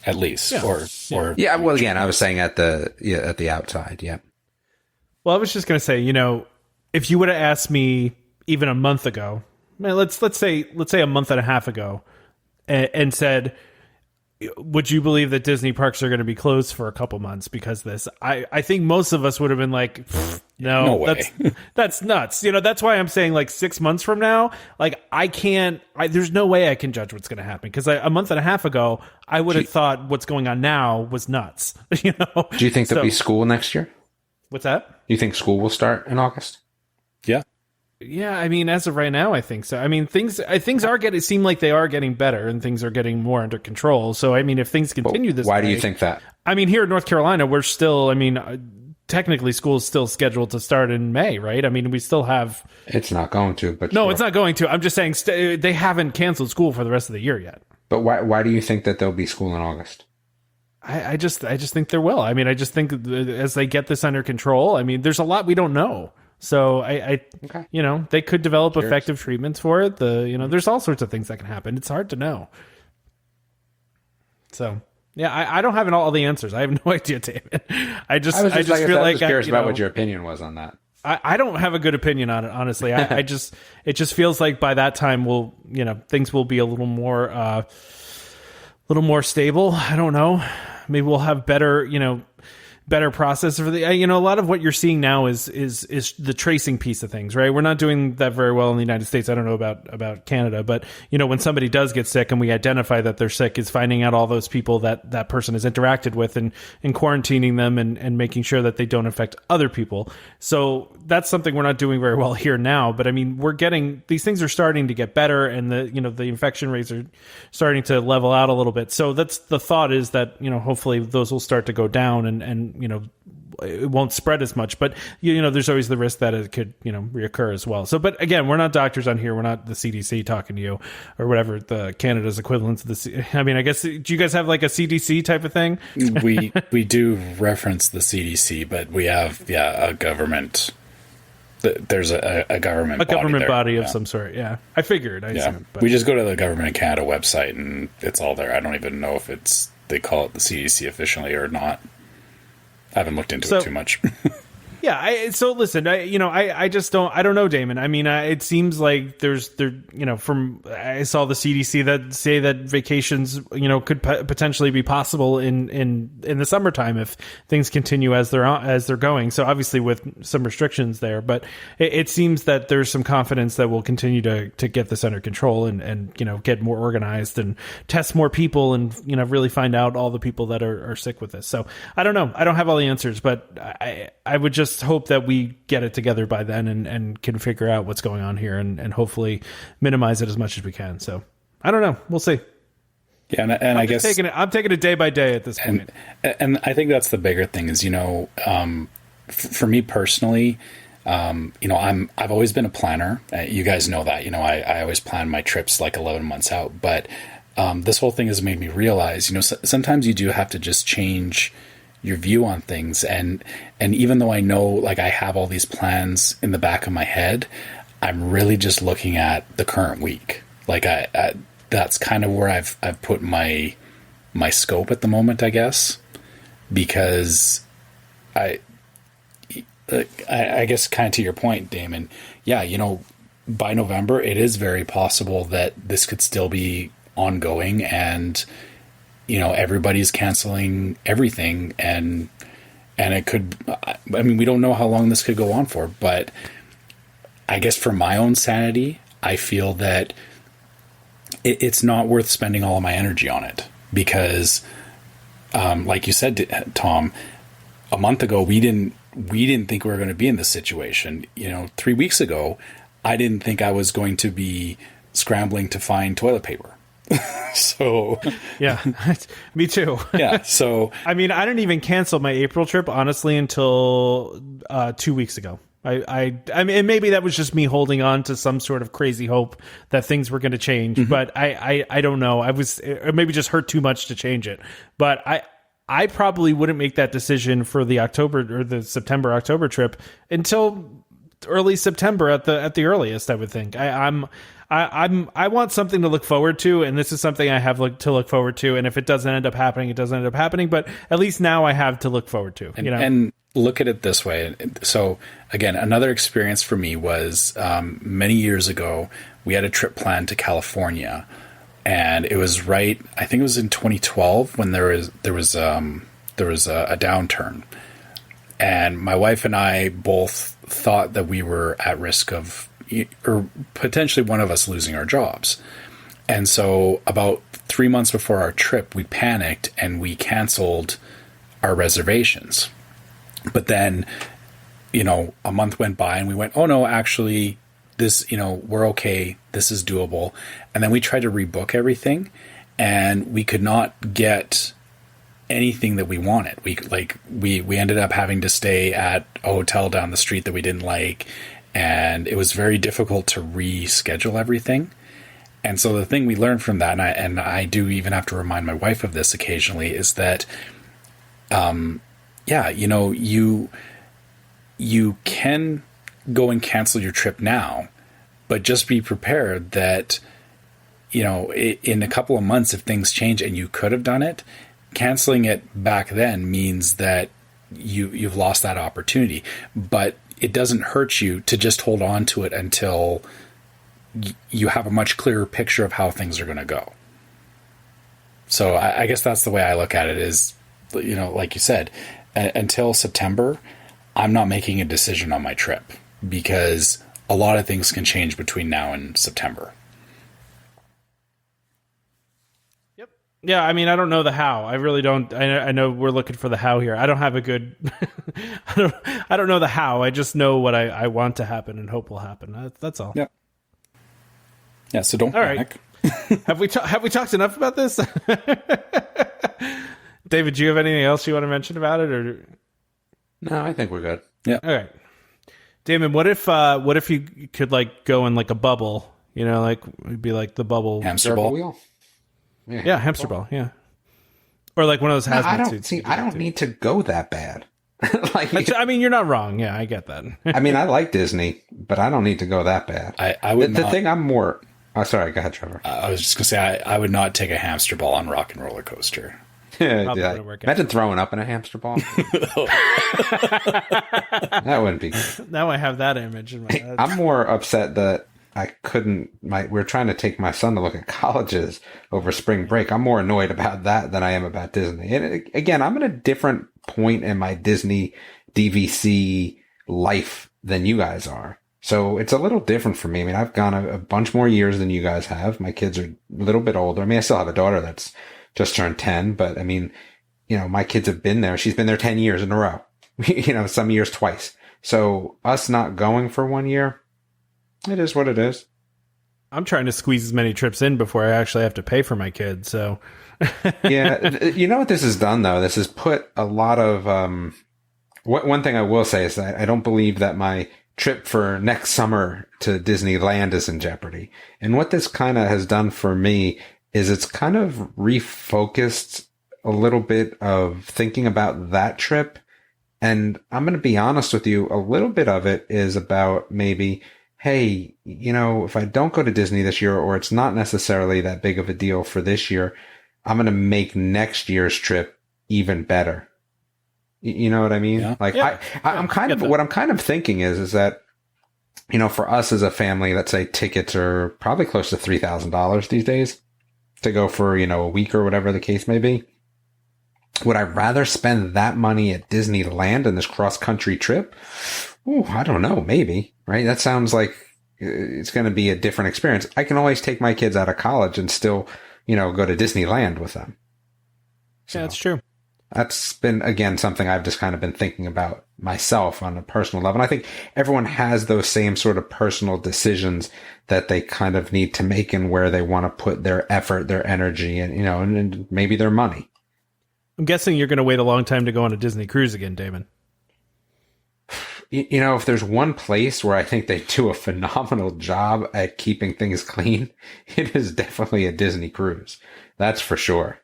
at least, yeah. or yeah. Well, again, I was saying at the outside, yeah. Well, I was just going to say, if you would have asked me even a month ago, let's say a month and a half ago, and said, would you believe that Disney parks are going to be closed for a couple months because of this? I think most of us would have been like, no way. That's nuts. That's why I'm saying like 6 months from now, like there's no way I can judge what's going to happen, because a month and a half ago, I would have thought what's going on now was nuts. Do you think there'll be school next year? What's that? Do you think school will start in August? Yeah. Yeah, I mean, as of right now, I think so. I mean, things seem like they are getting better, and things are getting more under control. So, I mean, if things continue this way... Why do you think that? I mean, here in North Carolina, we're still... technically, school's still scheduled to start in May, right? I mean, we still have... It's not going to, but... No, sure. It's not going to. I'm just saying they haven't canceled school for the rest of the year yet. But why do you think that there'll be school in August? I just think there will. I mean, I just think as they get this under control, I mean, there's a lot we don't know. So okay. They could develop effective treatments for it. There's all sorts of things that can happen. It's hard to know. So yeah, I don't have all the answers. I have no idea, David. I just feel like curious about what your opinion was on that. I don't have a good opinion on it, honestly. It just feels like by that time things will be a little more stable. I don't know. Maybe we'll have better process for the, a lot of what you're seeing now is the tracing piece of things, right? We're not doing that very well in the United States. I don't know about Canada, but when somebody does get sick and we identify that they're sick, is finding out all those people that person has interacted with and quarantining them and making sure that they don't infect other people. So that's something we're not doing very well here now, but I mean, these things are starting to get better, and the infection rates are starting to level out a little bit. So that's the thought, is that, hopefully those will start to go down, and then, it won't spread as much. But, there's always the risk that it could, reoccur as well. So, but again, we're not doctors on here. We're not the CDC talking to you or whatever the Canada's equivalent to the I guess, do you guys have like a CDC type of thing? We do reference the CDC, but we have, a government. There's a government body of some sort. Yeah, I figured. We just go to the Government of Canada website and it's all there. I don't even know if they call it the CDC officially or not. I haven't looked into it too much. Yeah. So listen, I just don't know, Damon. I mean, it seems like I saw the CDC that say that vacations, could potentially be possible in the summertime if things continue as they're going. So obviously with some restrictions there, but it seems that there's some confidence that we'll continue to get this under control and get more organized and test more people and, really find out all the people that are sick with this. So I don't know. I don't have all the answers, but I would just hope that we get it together by then and can figure out what's going on here and hopefully minimize it as much as we can. So I don't know. We'll see. Yeah. And I guess I'm taking it day by day at this point. And I think that's the bigger thing is, for me personally, I've always been a planner. You guys know that, I always plan my trips like 11 months out, but this whole thing has made me realize, sometimes you do have to just change your view on things. And even though I know, like, I have all these plans in the back of my head, I'm really just looking at the current week. Like that's kind of where I've put my scope at the moment, I guess, because I guess kind of to your point, Damon, by November, it is very possible that this could still be ongoing and, everybody's canceling everything and it could, we don't know how long this could go on for, but I guess for my own sanity, I feel that it's not worth spending all of my energy on it because, like you said, Tom, a month ago, we didn't think we were going to be in this situation. 3 weeks ago, I didn't think I was going to be scrambling to find toilet paper. So yeah, me too. Yeah. So, I didn't even cancel my April trip, honestly, until 2 weeks ago. I mean, maybe that was just me holding on to some sort of crazy hope that things were going to change, but I don't know. It maybe just hurt too much to change it, but I probably wouldn't make that decision for the September October trip until early September at the earliest. I would think. I want something to look forward to, and this is something I have to look forward to. And if it doesn't end up happening, it doesn't end up happening. But at least now I have to look forward to. And look at it this way. So again, another experience for me was many years ago. We had a trip planned to California, and it was I think it was in 2012 when there was a downturn, and my wife and I both thought that we were at risk of, or potentially one of us losing our jobs. And so about 3 months before our trip, we panicked and we canceled our reservations. But then, a month went by and we went, oh no, actually this, we're okay. This is doable. And then we tried to rebook everything and we could not get anything that we wanted. We ended up having to stay at a hotel down the street that we didn't like. And it was very difficult to reschedule everything. And so the thing we learned from that, and I do even have to remind my wife of this occasionally, is that, you can go and cancel your trip now, but just be prepared that, in a couple of months, if things change and you could have done it, canceling it back then means that you've lost that opportunity. But it doesn't hurt you to just hold on to it until you have a much clearer picture of how things are going to go. So I guess that's the way I look at it is, like you said, until September, I'm not making a decision on my trip because a lot of things can change between now and September. Yeah, I don't know the how. I really don't. I know we're looking for the how here. I don't have a good. I don't know the how. I just know what I want to happen and hope will happen. That's all. Yeah. Yeah. So don't panic. Right. Have we talked enough about this? David, do you have anything else you want to mention about it, or? No, I think we're good. All right, Damon. What if you could like go in like a bubble? You know, like it'd be like the bubble Hamster ball. Wheel? Yeah, hamster ball. Yeah, or like one of those hazmat I don't suits. see. I don't need to go that bad. I mean, you're not wrong. Yeah, I get that. I mean, I like Disney, but I don't need to go that bad. I would the not, thing I'm more. Oh, sorry. Go ahead, Trevor. I was just going to say, I would not take a hamster ball on Rock and Roller Coaster. Probably wouldn't work out. Imagine throwing up in a hamster ball. That wouldn't be good. Now I have that image in my head. I'm more upset that I couldn't. We're trying to take my son to look at colleges over spring break. I'm more annoyed about that than I am about Disney. And again, I'm at a different point in my Disney DVC life than you guys are. So it's a little different for me. I mean, I've gone a bunch more years than you guys have. My kids are a little bit older. I mean, I still have a daughter that's just turned 10, but I mean, you know, my kids have been there. She's been there 10 years in a row, you know, some years twice. So us not going for 1 year, it is what it is. I'm trying to squeeze as many trips in before I actually have to pay for my kids. So Yeah. You know what this has done though? This has put a lot of, one thing I will say is that I don't believe that my trip for next summer to Disneyland is in jeopardy. And what this kind of has done for me is it's kind of refocused a little bit of thinking about that trip. And I'm going to be honest with you, a little bit of it is about maybe, hey, you know, if I don't go to Disney this year, or it's not necessarily that big of a deal for this year, I'm going to make next year's trip even better. You know what I mean? Yeah. Like Yeah. I'm kind of, what I'm kind of thinking is that, you know, for us as a family, let's say tickets are probably close to $3,000 these days to go for, you know, a week or whatever the case may be. Would I rather spend that money at Disneyland in this cross country trip? Ooh, I don't know. Maybe, right? That sounds like it's going to be a different experience. I can always take my kids out of college and still, you know, go to Disneyland with them. So yeah, that's true. that's been, again, something I've just kind of been thinking about myself on a personal level. And I think everyone has those same sort of personal decisions that they kind of need to make and where they want to put their effort, their energy, and, you know, and maybe their money. I'm guessing you're going to wait a long time to go on a Disney cruise again, Damon. You know, if there's one place where I think they do a phenomenal job at keeping things clean, it is definitely a Disney cruise. That's for sure.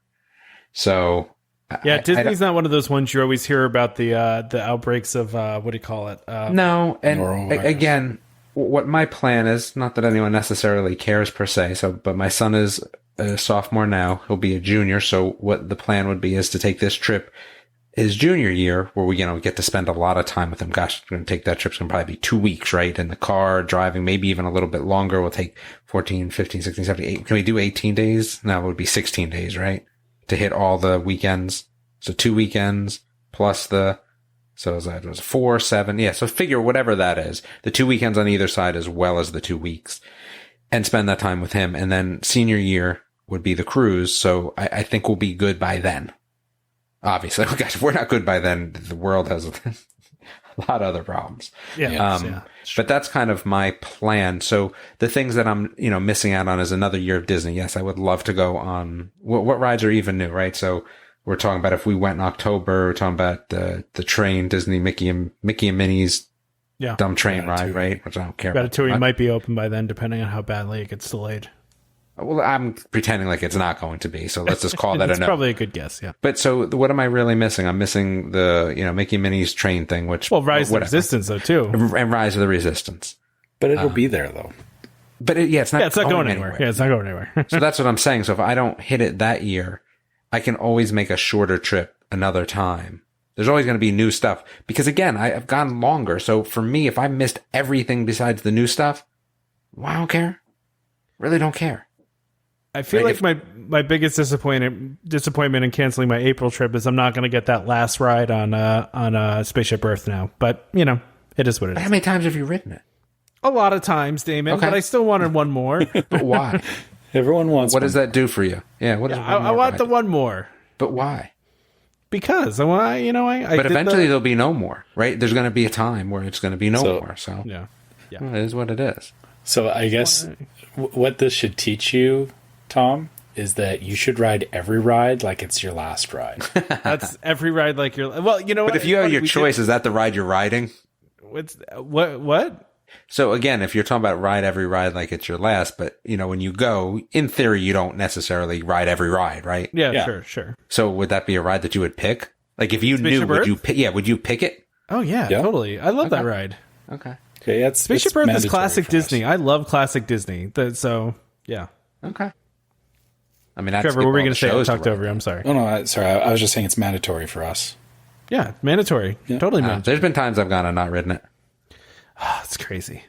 So, yeah, Disney's not one of those ones you always hear about the outbreaks of what do you call it? No, and Norovirus. again, what my plan is, not that anyone necessarily cares per se. So, but my son is a sophomore now; he'll be a junior. So, what the plan would be is to take this trip his junior year, where we, you know, get to spend a lot of time with him. Gosh, we're going to take that trip's going to probably be 2 weeks, right? In the car, driving, maybe even a little bit longer. We'll take 14, 15, 16, 17, 18. Can we do 18 days? No, it would be 16 days, right? To hit all the weekends. So 2 weekends plus so that was 4, 7. Yeah. So figure whatever that is, the 2 weekends on either side as well as the 2 weeks, and spend that time with him. And then senior year would be the cruise. So I think we'll be good by then. Obviously, guys, if we're not good by then, the world has a lot of other problems. Yeah. But that's kind of my plan. So the things that I'm, you know, missing out on is another year of Disney. Yes, I would love to go on what rides are even new, right? So we're talking about if we went in October, we're talking about the train, Disney Mickey and Minnie's dumb train ride, right? Which I don't care about. Ratatouille might be open by then, depending on how badly it gets delayed. Well, I'm pretending like it's not going to be, so let's just call that a It's no. probably a good guess, yeah. But so what am I really missing? I'm missing the, you know, Mickey and Minnie's train thing, which... Well, Rise of the whatever. Resistance, though, too. And Rise of the Resistance. But it'll be there, though. But it's not, Yeah, it's not going anywhere. Yeah, it's not going anywhere. So that's what I'm saying. So if I don't hit it that year, I can always make a shorter trip another time. There's always going to be new stuff. Because again, I've gone longer. So for me, if I missed everything besides the new stuff, well, I don't care. Really don't care. I feel like my biggest disappointment in canceling my April trip is I'm not going to get that last ride on Spaceship Earth now. But, you know, it is what it But is. how many times have you ridden it? A lot of times, Damon, Okay. but I still wanted one more. But why? Everyone wants What one. does that do for you? Yeah, what is I want the one more. But why? Because I want, you know, I But did eventually there'll be no more, right? There's going to be a time where it's going to be no more. So yeah. well, it is what it is. So I guess what this should teach you, Tom, is that you should ride every ride like it's your last ride. That's every ride like you're. Well, you know what? But if you have your choice, is that the ride you're riding? What? So again, if you're talking about ride every ride like it's your last, but when you go, in theory, you don't necessarily ride every ride, right? Yeah. Sure. So would that be a ride that you would pick? Like if you Spaceship knew, would Earth? you pick? Yeah, would you pick it? Oh yeah, totally. I love that ride. Okay. Okay, Spaceship Earth is classic Disney. I love classic Disney. So yeah. Okay. I mean, Trevor, what were you going to say? I talked over you. I'm sorry. Oh no, sorry. I was just saying it's mandatory for us. Yeah, mandatory. Yeah. Totally mandatory. There's been times I've gone and not ridden it. Oh, it's crazy.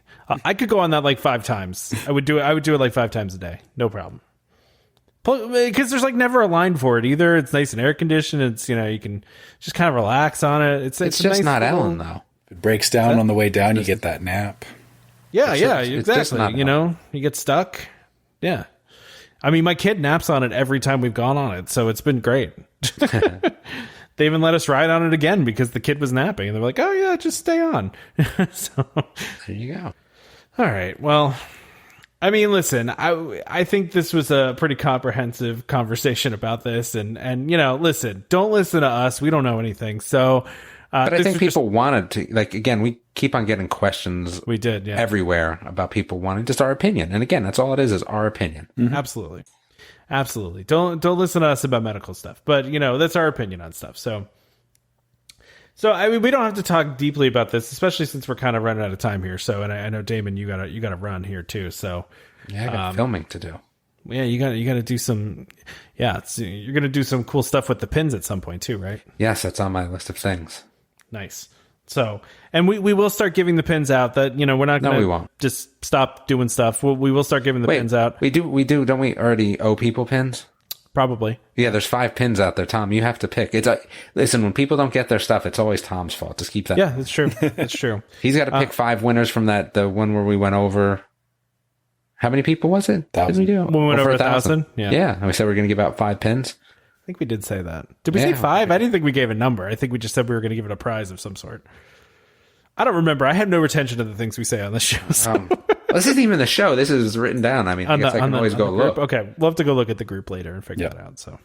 I could go on that like 5 times. I would do it like 5 times a day. No problem. Because there's like never a line for it either. It's nice and air conditioned. It's you can just kind of relax on it. It's just nice not little... Ellen though. If it breaks down on the way down, you get that nap. Yeah, it's just exactly. not You get stuck. Yeah. I mean, my kid naps on it every time we've gone on it, so it's been great. They even let us ride on it again because the kid was napping, and they're like, "Oh yeah, just stay on." So there you go. All right. Well, I mean, listen, I think this was a pretty comprehensive conversation about this, and listen, don't listen to us. We don't know anything. So, but I think people wanted to, like, again, we keep on getting questions. We did, yeah, everywhere about people wanting just our opinion, and again, that's all it is our opinion. Mm-hmm. Absolutely. Don't listen to us about medical stuff, but that's our opinion on stuff. So I mean, we don't have to talk deeply about this, especially since we're kind of running out of time here. So, and I know Damon, you gotta run here too. So yeah, I got filming to do. Yeah, you gotta do some. Yeah, you're gonna do some cool stuff with the pins at some point too, right? Yes, that's on my list of things. Nice. So, and we will start giving the pins out. That we're not gonna we won't just stop doing stuff. We will start giving the pins out. We do. Don't we already owe people pins? Probably. Yeah, there's 5 pins out there, Tom. You have to pick. Listen, when people don't get their stuff, it's always Tom's fault. Just keep that. Yeah, that's true. That's true. He's got to pick 5 winners from the one where we went over. How many people was it? 1,000. Did we do? When we went over 1,000? Yeah. Yeah. And we said we are going to give out 5 pins. I think we did say that. Did we say 5? I didn't think we gave a number. I think we just said we were going to give it a prize of some sort. I don't remember. I have no retention of the things we say on the show. So. This isn't even the show. This is written down. I mean, I guess I can always go look. Okay. We'll have to go look at the group later and figure that out. So.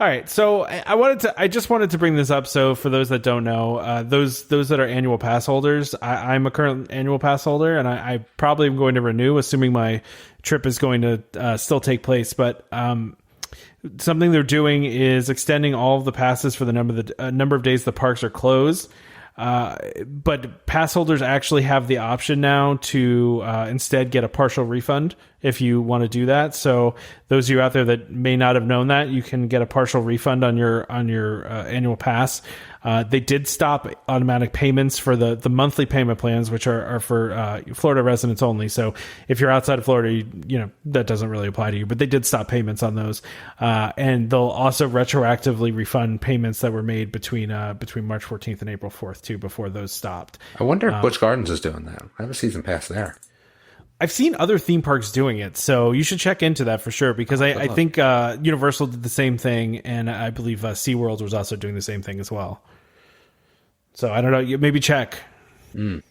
All right, so I just wanted to bring this up. So for those that don't know, those that are annual pass holders, I'm a current annual pass holder, and I probably am going to renew, assuming my trip is going to still take place. But something they're doing is extending all of the passes for the number of days the parks are closed. But pass holders actually have the option now to instead get a partial refund if you want to do that. So those of you out there that may not have known that, you can get a partial refund on your annual pass. They did stop automatic payments for the monthly payment plans, which are for Florida residents only. So if you're outside of Florida, that doesn't really apply to you. But they did stop payments on those, and they'll also retroactively refund payments that were made between March 14th and April 4th too, before those stopped. I wonder if Busch Gardens is doing that. I have a season pass there. I've seen other theme parks doing it, so you should check into that for sure, because I think Universal did the same thing, and I believe SeaWorld was also doing the same thing as well. So I don't know. You maybe check. Oh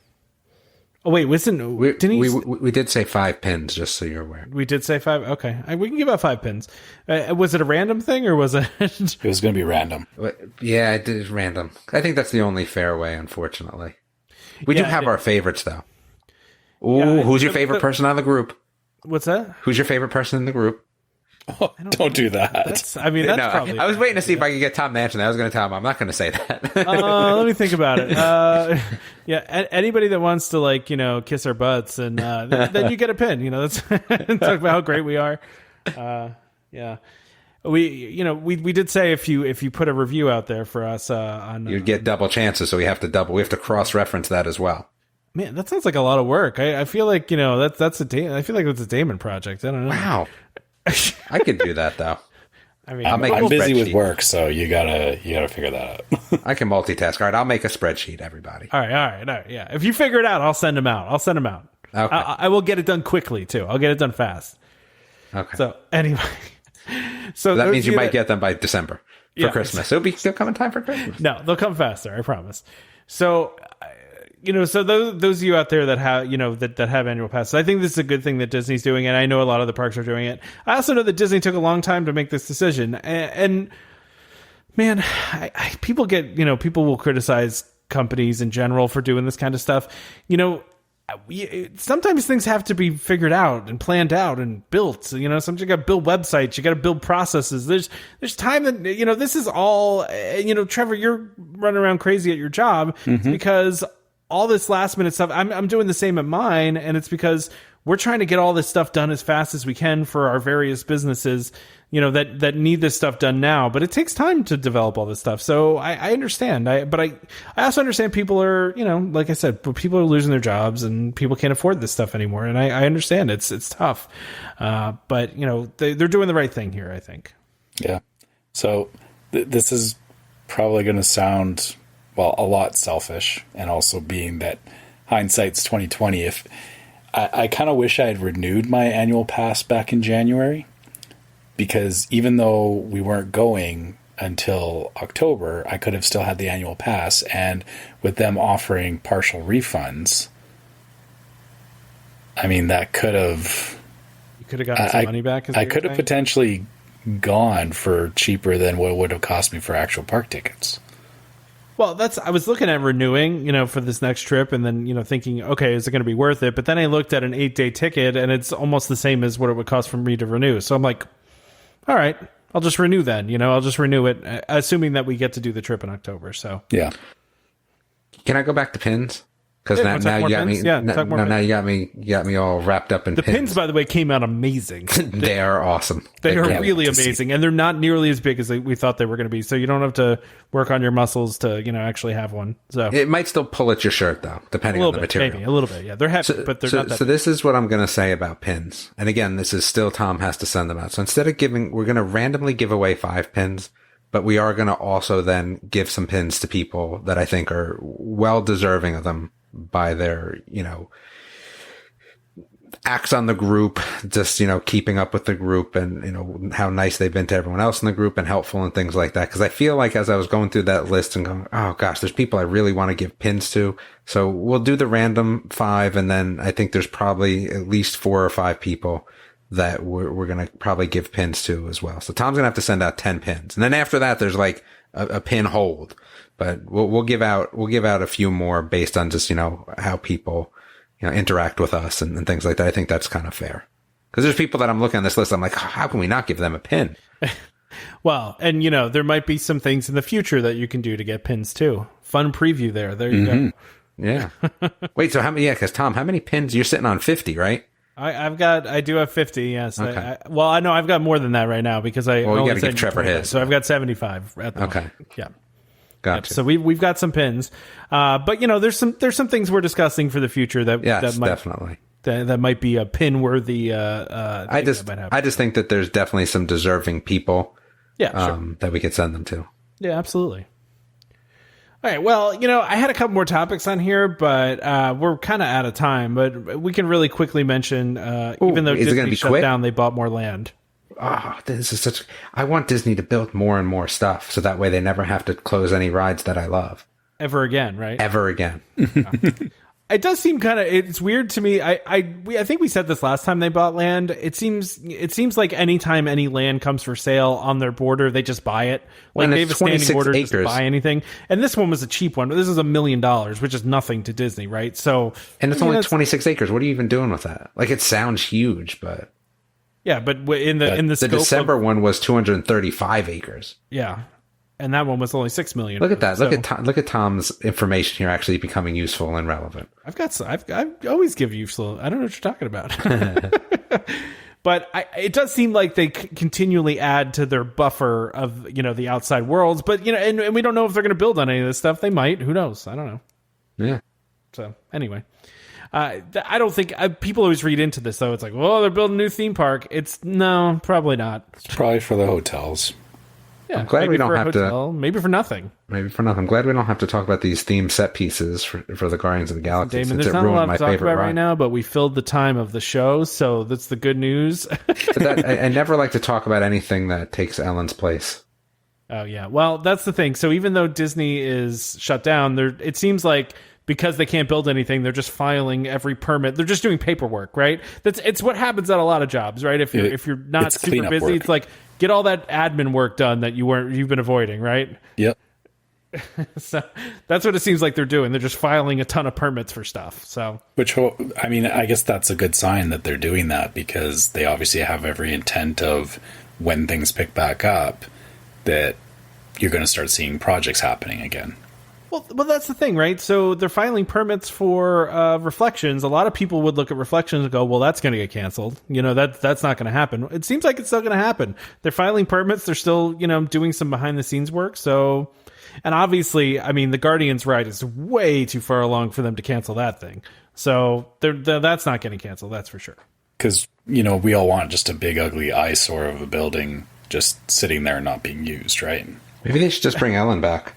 wait, we did say 5 pins, just so you're aware. We did say 5. Okay, we can give out 5 pins. Was it a random thing, or was it? It was going to be random. Yeah, it is random. I think that's the only fair way, unfortunately. We do have our favorites, though. Ooh, who's your favorite person on the group? What's that? Who's your favorite person in the group? Oh, don't do that. That's probably. I was waiting to see if I could get Tom to answer that. I was going to tell him I'm not going to say that. Let me think about it. Anybody that wants to kiss our butts, and then you get a pin. That's talk about how great we are. Yeah. We did say if you put a review out there for us on you'd get double chances, so we have to cross reference that as well. Man, that sounds like a lot of work. I feel like that's I feel like it's a Damon project. I don't know. Wow, I could do that though. I mean, I'm busy with work, so you gotta figure that out. I can multitask. All right, I'll make a spreadsheet. Everybody. All right. Yeah, if you figure it out, I'll send them out. Okay. I will get it done quickly too. I'll get it done fast. Okay. So anyway, so that means you might get them by December for Christmas. They'll come in time for Christmas. No, they'll come faster. I promise. So. So those of you out there that have, that have annual passes, I think this is a good thing that Disney's doing, and I know a lot of the parks are doing it. I also know that Disney took a long time to make this decision, and man, people will criticize companies in general for doing this kind of stuff. Sometimes things have to be figured out and planned out and built. Sometimes you got to build websites, you got to build processes. There's time that, this is all, Trevor, you're running around crazy at your job because all this last minute stuff, I'm doing the same at mine. And it's because we're trying to get all this stuff done as fast as we can for our various businesses, that need this stuff done now, but it takes time to develop all this stuff. So I understand. But I also understand people are, like I said, people are losing their jobs and people can't afford this stuff anymore. And I understand it's tough. But they're doing the right thing here, I think. Yeah. So this is probably going to sound, a lot selfish, and also being that hindsight's 2020. If I kind of wish I had renewed my annual pass back in January, because even though we weren't going until October, I could have still had the annual pass. And with them offering partial refunds, I mean, that could have... You could have gotten some money back? I could have potentially gone for cheaper than what it would have cost me for actual park tickets. Well, I was looking at renewing, for this next trip, and then, thinking, okay, is it going to be worth it? But then I looked at an 8-day ticket, and it's almost the same as what it would cost for me to renew. So I'm like, all right, I'll just renew then. I'll just renew it, assuming that we get to do the trip in October. So yeah. Can I go back to pins? Because now you got me. Yeah, now you got me all wrapped up in the pins. Pins, by the way, came out amazing. They are awesome. They are really amazing, and they're not nearly as big as we thought they were going to be. So you don't have to work on your muscles to actually have one. So it might still pull at your shirt though, depending on the material. Maybe a little bit. Yeah, they're heavy, but they're not that. So this is what I'm going to say about pins. And again, this is still Tom has to send them out. So instead of we're going to randomly give away 5 pins. But we are going to also then give some pins to people that I think are well deserving of them by their, acts on the group, just, keeping up with the group and, how nice they've been to everyone else in the group and helpful and things like that. Cause I feel like as I was going through that list and going, oh gosh, there's people I really want to give pins to. So we'll do the random 5. And then I think there's probably at least 4 or 5 people that we're going to probably give pins to as well. So Tom's going to have to send out 10 pins. And then after that, there's like a pin hold, but we'll give out a few more based on just, how people, interact with us and things like that. I think that's kind of fair. Cause there's people that I'm looking on this list. I'm like, how can we not give them a pin? Well, and there might be some things in the future that you can do to get pins too. Fun preview there. There you go. Yeah. Wait, so how many, cause Tom, how many pins? You're sitting on 50, right? I do have 50, yes. Okay. I know I've got more than that right now because you got to give Trevor his. So I've got 75 at the moment. Yeah. Gotcha. So we've got some pins. But there's some things we're discussing for the future that might, definitely. That might be a pin worthy I just think that there's definitely some deserving people that we could send them to. Yeah, absolutely. All right, well, I had a couple more topics on here, but we're kind of out of time. But we can really quickly mention, even though Disney shut down, they bought more land. Oh, this is I want Disney to build more and more stuff, so that way they never have to close any rides that I love. Ever again, right? Ever again. It does seem it's weird to me. I think we said this last time they bought land. It seems like anytime any land comes for sale on their border, they just buy it. Like they have a standing order to buy anything. And this one was a cheap one. This is $1 million, which is nothing to Disney, right? So, and it's only 26 acres. What are you even doing with that? Like, it sounds huge, but yeah, but in the scope December one was 235 acres. Yeah. And that one was only $6 million. Look at that! Look at Tom's information here actually becoming useful and relevant. I always give useful. I don't know what you're talking about. But it does seem like they continually add to their buffer of the outside worlds. But and we don't know if they're going to build on any of this stuff. They might. Who knows? I don't know. Yeah. So anyway, I don't think people always read into this though. It's like, well, they're building a new theme park. No, probably not. It's probably for the hotels. Yeah, I'm glad we don't have to. Maybe for nothing. I'm glad we don't have to talk about these theme set pieces for the Guardians of the Galaxy. Damon, there's not a lot to talk about right now, but we filled the time of the show, so that's the good news. I never like to talk about anything that takes Ellen's place. Oh yeah, well that's the thing. So even though Disney is shut down, it seems like because they can't build anything, they're just filing every permit. They're just doing paperwork, right? It's what happens at a lot of jobs, right? If you're not it's super busy, work. it's like get all that admin work done that you've been avoiding, right? Yep. So that's what it seems like they're doing. They're just filing a ton of permits for stuff. So, Which, I mean, I guess that's a good sign that they're doing that, because they obviously have every intent of, when things pick back up, that you're going to start seeing projects happening again. well, that's the thing, right? So they're filing permits for Reflections. A lot of people would look at Reflections and go, well, that's going to get canceled. That's not going to happen. It seems like it's still going to happen. They're filing permits. They're still, doing some behind the scenes work. So, and obviously, I mean, the Guardians ride is way too far along for them to cancel that thing. So that's not getting canceled. That's for sure. Because, we all want just a big, ugly eyesore of a building just sitting there and not being used, right? Maybe they should just bring Ellen back.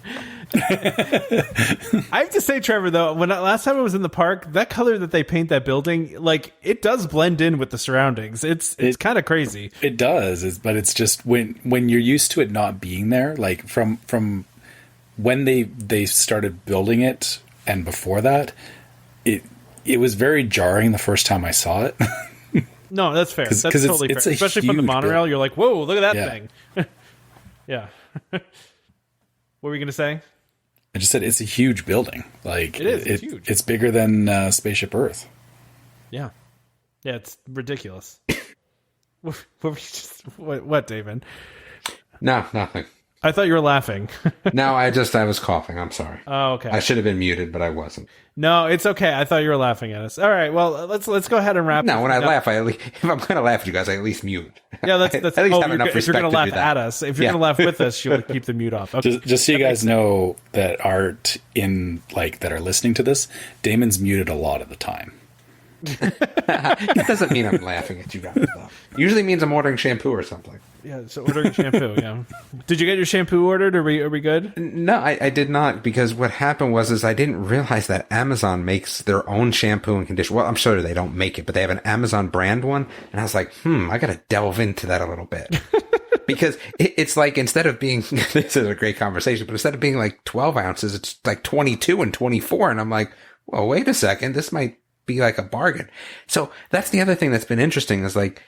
I have to say, Trevor, though, last time I was in the park, that color that they paint that building, like, it does blend in with the surroundings. It's kind of crazy. It does, but it's just when you're used to it not being there, like from when they started building it and before that, it was very jarring the first time I saw it. No, that's fair. That's totally fair. Especially from the monorail, you're like, whoa, look at that thing. Yeah. What were you going to say? I just said it's a huge building. Like, it's huge. It's bigger than Spaceship Earth. Yeah. Yeah, it's ridiculous. What, David? No, nothing. I thought you were laughing. No, I was coughing. I'm sorry. Oh, okay. I should have been muted, but I wasn't. No, it's okay. I thought you were laughing at us. All right. Well, let's go ahead and wrap. No, when I laugh, if I'm going to laugh at you guys, I at least mute. Yeah, that's at least have enough if you're respect going to laugh do that. at us. If you're going to laugh with us, you'll keep the mute off. Okay. Just so you guys know that that are listening to this, Damon's muted a lot of the time. It doesn't mean I'm laughing at you guys, though. Usually means I'm ordering shampoo or something. Yeah, so ordering shampoo, yeah. Did you get your shampoo ordered? Are we good? No, I did not, because what happened was I didn't realize that Amazon makes their own shampoo and conditioner. Well, I'm sure they don't make it, but they have an Amazon brand one. And I was like, I got to delve into that a little bit. Because it's like, instead of being, this is a great conversation, but instead of being like 12 ounces, it's like 22 and 24. And I'm like, well, wait a second, this might be like a bargain. So that's the other thing that's been interesting is like,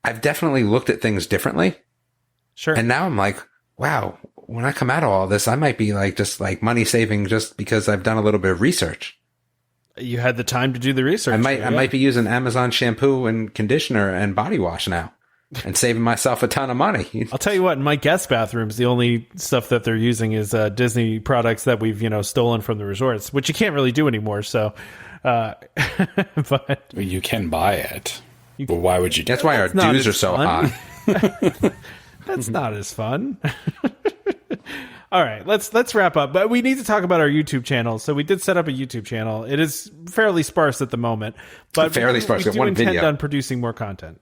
I've definitely looked at things differently. Sure. And now I'm like, wow, when I come out of all this, I might be like, just like money saving just because I've done a little bit of research. You had the time to do the research. I might be using Amazon shampoo and conditioner and body wash now and saving myself a ton of money. I'll tell you what, in my guest bathrooms, the only stuff that they're using is Disney products that we've, stolen from the resorts, which you can't really do anymore. So, but you can buy it. But why would you do That's why our dues are so high. That's not as fun. All right, let's wrap up. But we need to talk about our YouTube channel. So we did set up a YouTube channel. It is fairly sparse at the moment, but fairly sparse. We do one intend video on producing more content.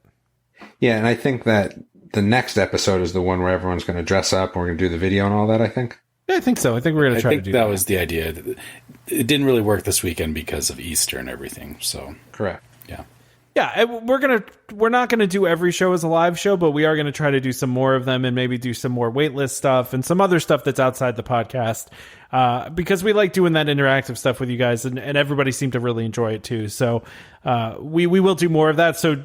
Yeah, and I think that the next episode is the one where everyone's going to dress up and we're going to do the video and all that, I think. Yeah, I think so. I think we're going to try to do that. That was the idea. It didn't really work this weekend because of Easter and everything. So correct. Yeah. Yeah, we're not gonna do every show as a live show, but we are gonna try to do some more of them and maybe do some more waitlist stuff and some other stuff that's outside the podcast, because we like doing that interactive stuff with you guys, and everybody seemed to really enjoy it too. So we will do more of that. So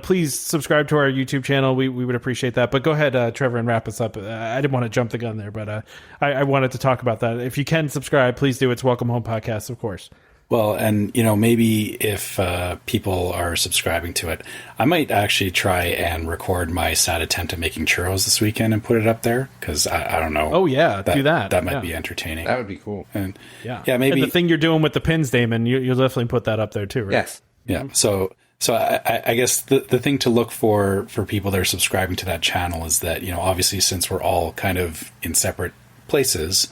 please subscribe to our YouTube channel. We would appreciate that. But go ahead, Trevor, and wrap us up. I didn't want to jump the gun there, but I wanted to talk about that. If you can subscribe, please do. It's Welcome Home Podcast, of course. Well, and, maybe if people are subscribing to it, I might actually try and record my sad attempt at making churros this weekend and put it up there, because I don't know. Oh, yeah, do that. That might be entertaining. That would be cool. And yeah, maybe. And the thing you're doing with the pins, Damon, you'll definitely put that up there too, right? Yes. Yeah. So I guess the thing to look for people that are subscribing to that channel is that, obviously, since we're all kind of in separate places,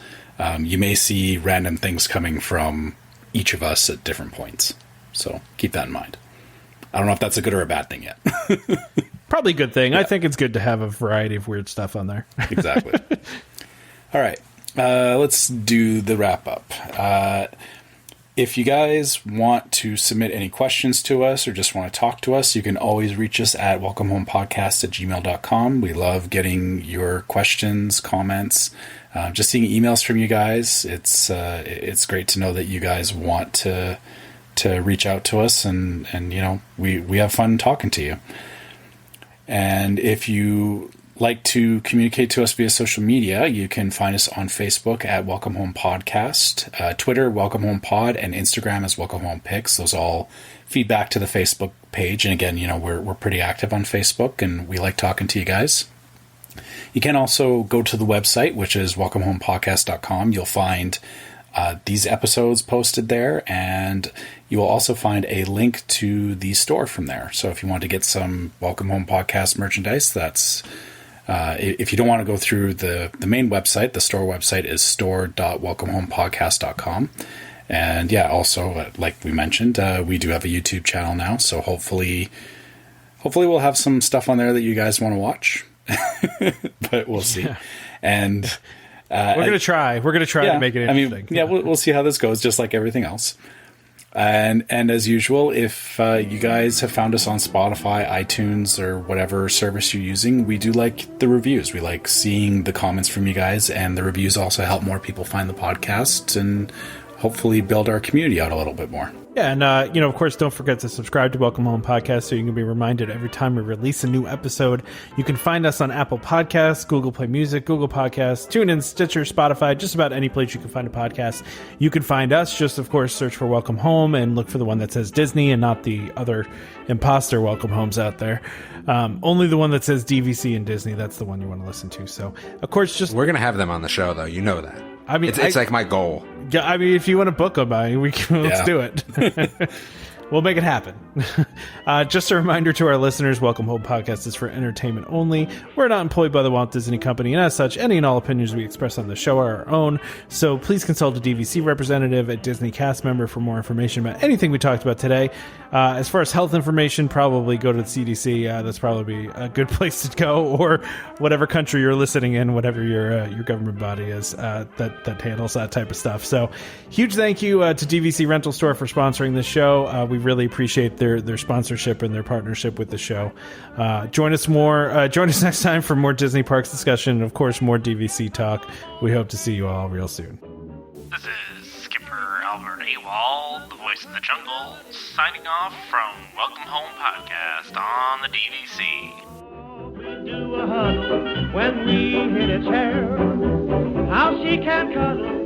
you may see random things coming from each of us at different points. So keep that in mind. I don't know if that's a good or a bad thing yet. Probably a good thing. Yeah. I think it's good to have a variety of weird stuff on there. Exactly. All right. Let's do the wrap up. If you guys want to submit any questions to us or just want to talk to us, you can always reach us at welcomehomepodcast@gmail.com. We love getting your questions, comments, just seeing emails from you guys. It's great to know that you guys want to reach out to us, and we have fun talking to you. And if you like to communicate to us via social media, you can find us on Facebook at Welcome Home Podcast, Twitter, Welcome Home Pod, and Instagram as Welcome Home Pics. Those all feed back to the Facebook page. And again, we're pretty active on Facebook, and we like talking to you guys. You can also go to the website, which is welcomehomepodcast.com. You'll find these episodes posted there, and you will also find a link to the store from there. So if you want to get some Welcome Home Podcast merchandise, that's if you don't want to go through the main website, the store website is store.welcomehomepodcast.com. And yeah, also, like we mentioned, we do have a YouTube channel now, so hopefully we'll have some stuff on there that you guys want to watch. But we'll see. Yeah. And we're going to try to make it interesting. We'll see how this goes, just like everything else. And as usual, if you guys have found us on Spotify, iTunes, or whatever service you're using, we do like the reviews. We like seeing the comments from you guys, and the reviews also help more people find the podcast and hopefully build our community out a little bit more. Yeah, and, of course, don't forget to subscribe to Welcome Home Podcast so you can be reminded every time we release a new episode. You can find us on Apple Podcasts, Google Play Music, Google Podcasts, TuneIn, Stitcher, Spotify, just about any place you can find a podcast. You can find us. Just, of course, search for Welcome Home and look for the one that says Disney and not the other imposter Welcome Homes out there. Only the one that says DVC and Disney. That's the one you want to listen to. So, of course, we're going to have them on the show, though. You know that. I mean, it's like my goal. Yeah, I mean, if you want to book them, let's do it. We'll make it happen. Just a reminder to our listeners, Welcome Home Podcast is for entertainment only. We're not employed by the Walt Disney Company, and as such, any and all opinions we express on the show are our own. So please consult a DVC representative, a Disney cast member for more information about anything we talked about today. As far as health information, probably go to the CDC. That's probably a good place to go, or whatever country you're listening in, whatever your government body is that handles that type of stuff. So huge thank you to DVC Rental Store for sponsoring this show. We really appreciate their sponsorship and their partnership with the show. Join us next time for more Disney Parks discussion and, of course, more DVC talk. We hope to see you all real soon. This is Skipper Albert AWOL, the voice of the jungle, signing off from Welcome Home Podcast on the DVC. We do a huddle when we hit a chair. How she can cuddle